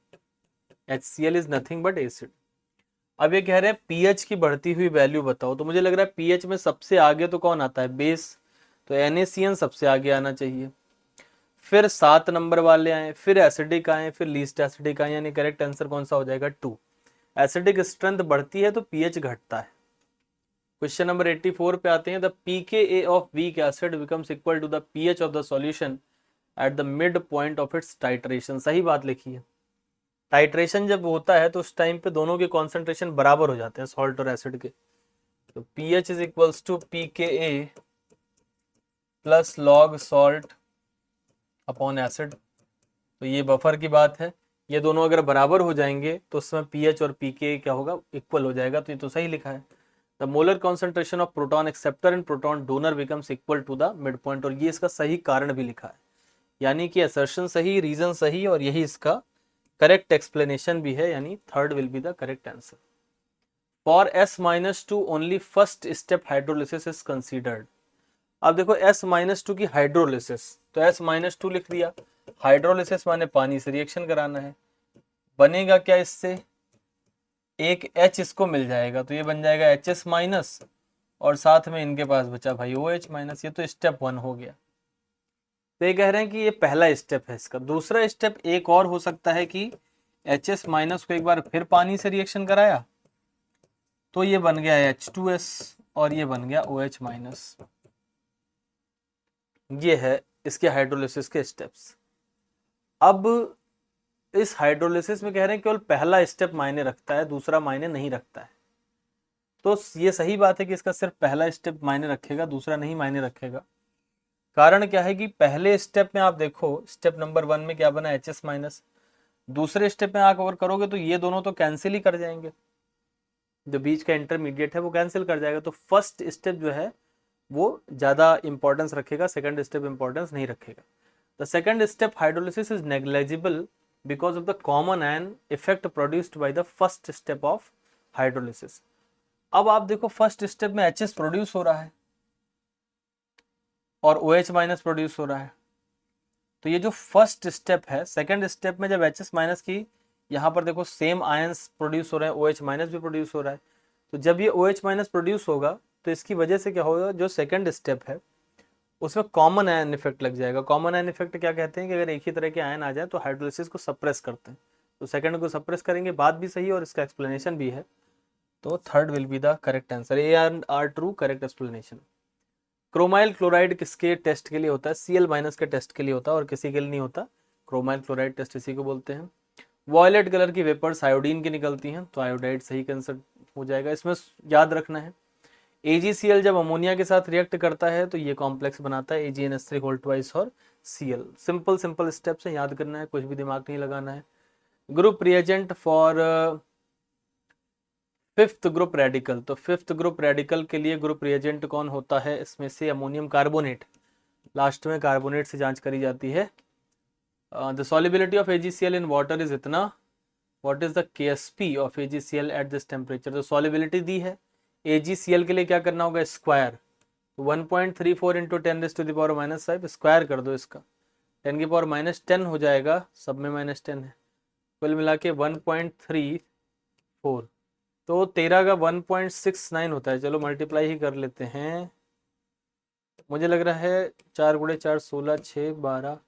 HCl is nothing but acid. अब ये कह रहे हैं पीएच की बढ़ती हुई वैल्यू बताओ, तो मुझे लग रहा है पीएच में सबसे आगे तो कौन आता है? बेस, तो NaCN सबसे आगे आना चाहिए, फिर 7 नंबर वाले आए, फिर एसिडिक आए, फिर लीस्ट एसिडिक आए, यानी करेक्ट आंसर कौन सा हो जाएगा? 2। एसिडिक स्ट्रेंथ बढ़ती है तो पीएच घटता है। क्वेश्चन नंबर 84 पे आते हैं। The pKa of weak acid becomes equal to the pH of the solution at the mid point of its titration. सही बात लिखी है। टाइट्रेशन जब होता है तो उस टाइम पे दोनों के कॉन्सेंट्रेशन बराबर हो जाते हैं, सॉल्ट और एसिड के। तो pH is equals to pKa plus log salt upon acid. तो ये बफर की बात है, ये दोनों अगर बराबर हो जाएंगे तो उसमें pH और pKa क्या होगा? इक्वल हो जाएगा। तो ये तो सही लिखा है। The molar concentration of proton acceptor and proton donor becomes equal to the mid point, और ये इसका सही कारण भी लिखा है, यानी कि असर्शन सही, रीजन सही, और यही इसका करेक्ट एक्सप्लेनेशन भी है, यानी third will be the correct answer. For S-2 only first step hydrolysis is considered. अब देखो S-2 की हाइड्रोलिसिस, तो S-2 लिख दिया। हाइड्रोलिसिस माने पानी से रिएक्शन कराना है। बनेगा क्या इससे? एक H इसको मिल जाएगा, तो ये बन जाएगा HS-, और साथ में इनके पास बचा भाई OH-। ये तो स्टेप 1 हो गया। तो ये कह रहे हैं कि ये पहला स्टेप है इसका। दूसरा स्टेप एक और हो सकता है कि HS- को एक बार फिर पानी से रिएक्शन कराया, तो ये बन गया H2S, और ये बन गया OH-। ये है इसके हाइड्रोलिसिस के स्टेप्स। अब इस हाइड्रोलिसिस में कह रहे हैं केवल पहला स्टेप मायने रखता है, दूसरा मायने नहीं रखता है। तो ये सही बात है कि इसका सिर्फ पहला स्टेप मायने रखेगा, दूसरा नहीं मायने रखेगा। कारण क्या है कि पहले स्टेप में आप देखो, स्टेप नंबर 1 में क्या बना? HS-। दूसरे स्टेप में आप अगर करोगे तो ये दोनों तो कैंसिल ही कर जाएंगे, जो बीच का इंटरमीडिएट है वो कैंसिल कर जाएगा। तो फर्स्ट स्टेप जो है वो ज्यादा इंपॉर्टेंस रखेगा, सेकंड स्टेप इंपॉर्टेंस नहीं रखेगा। The second step hydrolysis is negligible because of the common ion effect produced by the first step of hydrolysis. अब आप देखो फर्स्ट स्टेप में HS प्रोड्यूस हो रहा है और OH- प्रोड्यूस हो रहा है। तो ये जो फर्स्ट स्टेप है, सेकंड स्टेप में जब HS- की यहाँ पर देखो सेम आयंस प्रोड्यूस हो रहे हैं, OH- भी प्रोड्यूस हो रहा है। तो जब ये OH- प्रोड्यूस होगा तो इसकी वजह से क्या होगा? जो सेकंड स्टेप है उसमें कॉमन आयन इफेक्ट लग जाएगा। कॉमन आयन इफेक्ट क्या कहते हैं कि अगर एक ही तरह के आयन आ जाए तो हाइड्रोलिसिस को सप्रेस करते हैं, तो सेकंड को सप्रेस करेंगे। बात भी सही है और इसका एक्सप्लेनेशन भी है। तो third will be the correct answer, A and R true, correct explanation. Chromyl chloride किसके टेस्ट के लिए होता है? Cl- के टेस्ट के लिए होता है, और किसी के लिए नहीं होता। क्रोमाइल क्लोराइड टेस्ट इसी को बोलते हैं। वॉयलेट कलर की वेपर्स आयोडीन की निकलती हैं, तो आयोडाइड सही आंसर हो जाएगा। इसमें याद रखना है AgCl जब अमोनिया के साथ रिएक्ट करता है तो ये कॉम्प्लेक्स बनाता है AgNH3 होल ट्वाइस और Cl। सिंपल सिंपल स्टेप्स है, याद करना है, कुछ भी दिमाग नहीं लगाना है। Group reagent for fifth group radical, तो फिफ्थ ग्रुप रेडिकल के लिए ग्रुप रिएजेंट कौन होता है? इसमें से अमोनियम कार्बोनेट, लास्ट में कार्बोनेट से जांच करी जाती है। The solubility of AgCl in water is इतना, what is the KSP of AgCl at this temperature? तो सॉल्युबिलिटी दी है, AgCl के लिए क्या करना होगा? स्क्वायर, 1.34 इंटू 10⁻⁻5 स्क्वायर कर दो इसका, 10⁻10 हो जाएगा, सब में -10 है, कुल मिला के 1.34। तो 13 का 1.69 होता है। चलो मल्टीप्लाई ही कर लेते हैं। मुझे लग रहा है 4 × 4 16, 6 12।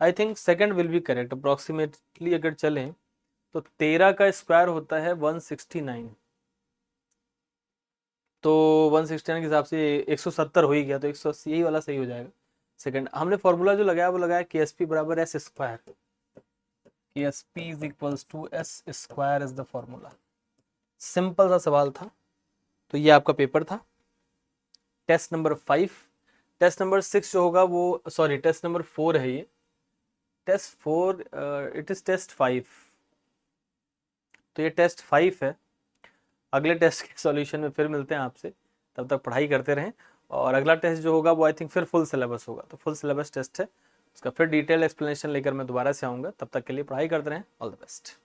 I think second will be correct. Approximately अगर चलें तो 13 का स्क्वायर होता है 169, तो 169 के हिसाब से 170 हो ही गया, तो 180 यही वाला सही हो जाएगा। सेकंड हमने फॉर्मूला जो लगाया वो लगाया KSP बराबर S square, KSP is equals to S square is the formula. Simple सा सवाल था। तो ये आपका पेपर था, टेस्ट नंबर 5। टेस्ट नंबर 6 जो होगा वो, सॉरी टेस्ट नंबर 4 है ये, टेस्ट 4, इट इज टेस्ट 5। तो ये टेस्ट 5 है। अगले टेस्ट के सॉल्यूशन में फिर मिलते हैं आपसे, तब तक पढ़ाई करते रहें। और अगला टेस्ट जो होगा वो आई थिंक फिर फुल सिलेबस होगा, तो फुल सिलेबस टेस्ट है, उसका फिर डिटेल एक्सप्लेनेशन लेकर मैं दोबारा से आऊँगा। तब तक के लिए पढ़ाई करते रहें। All the best.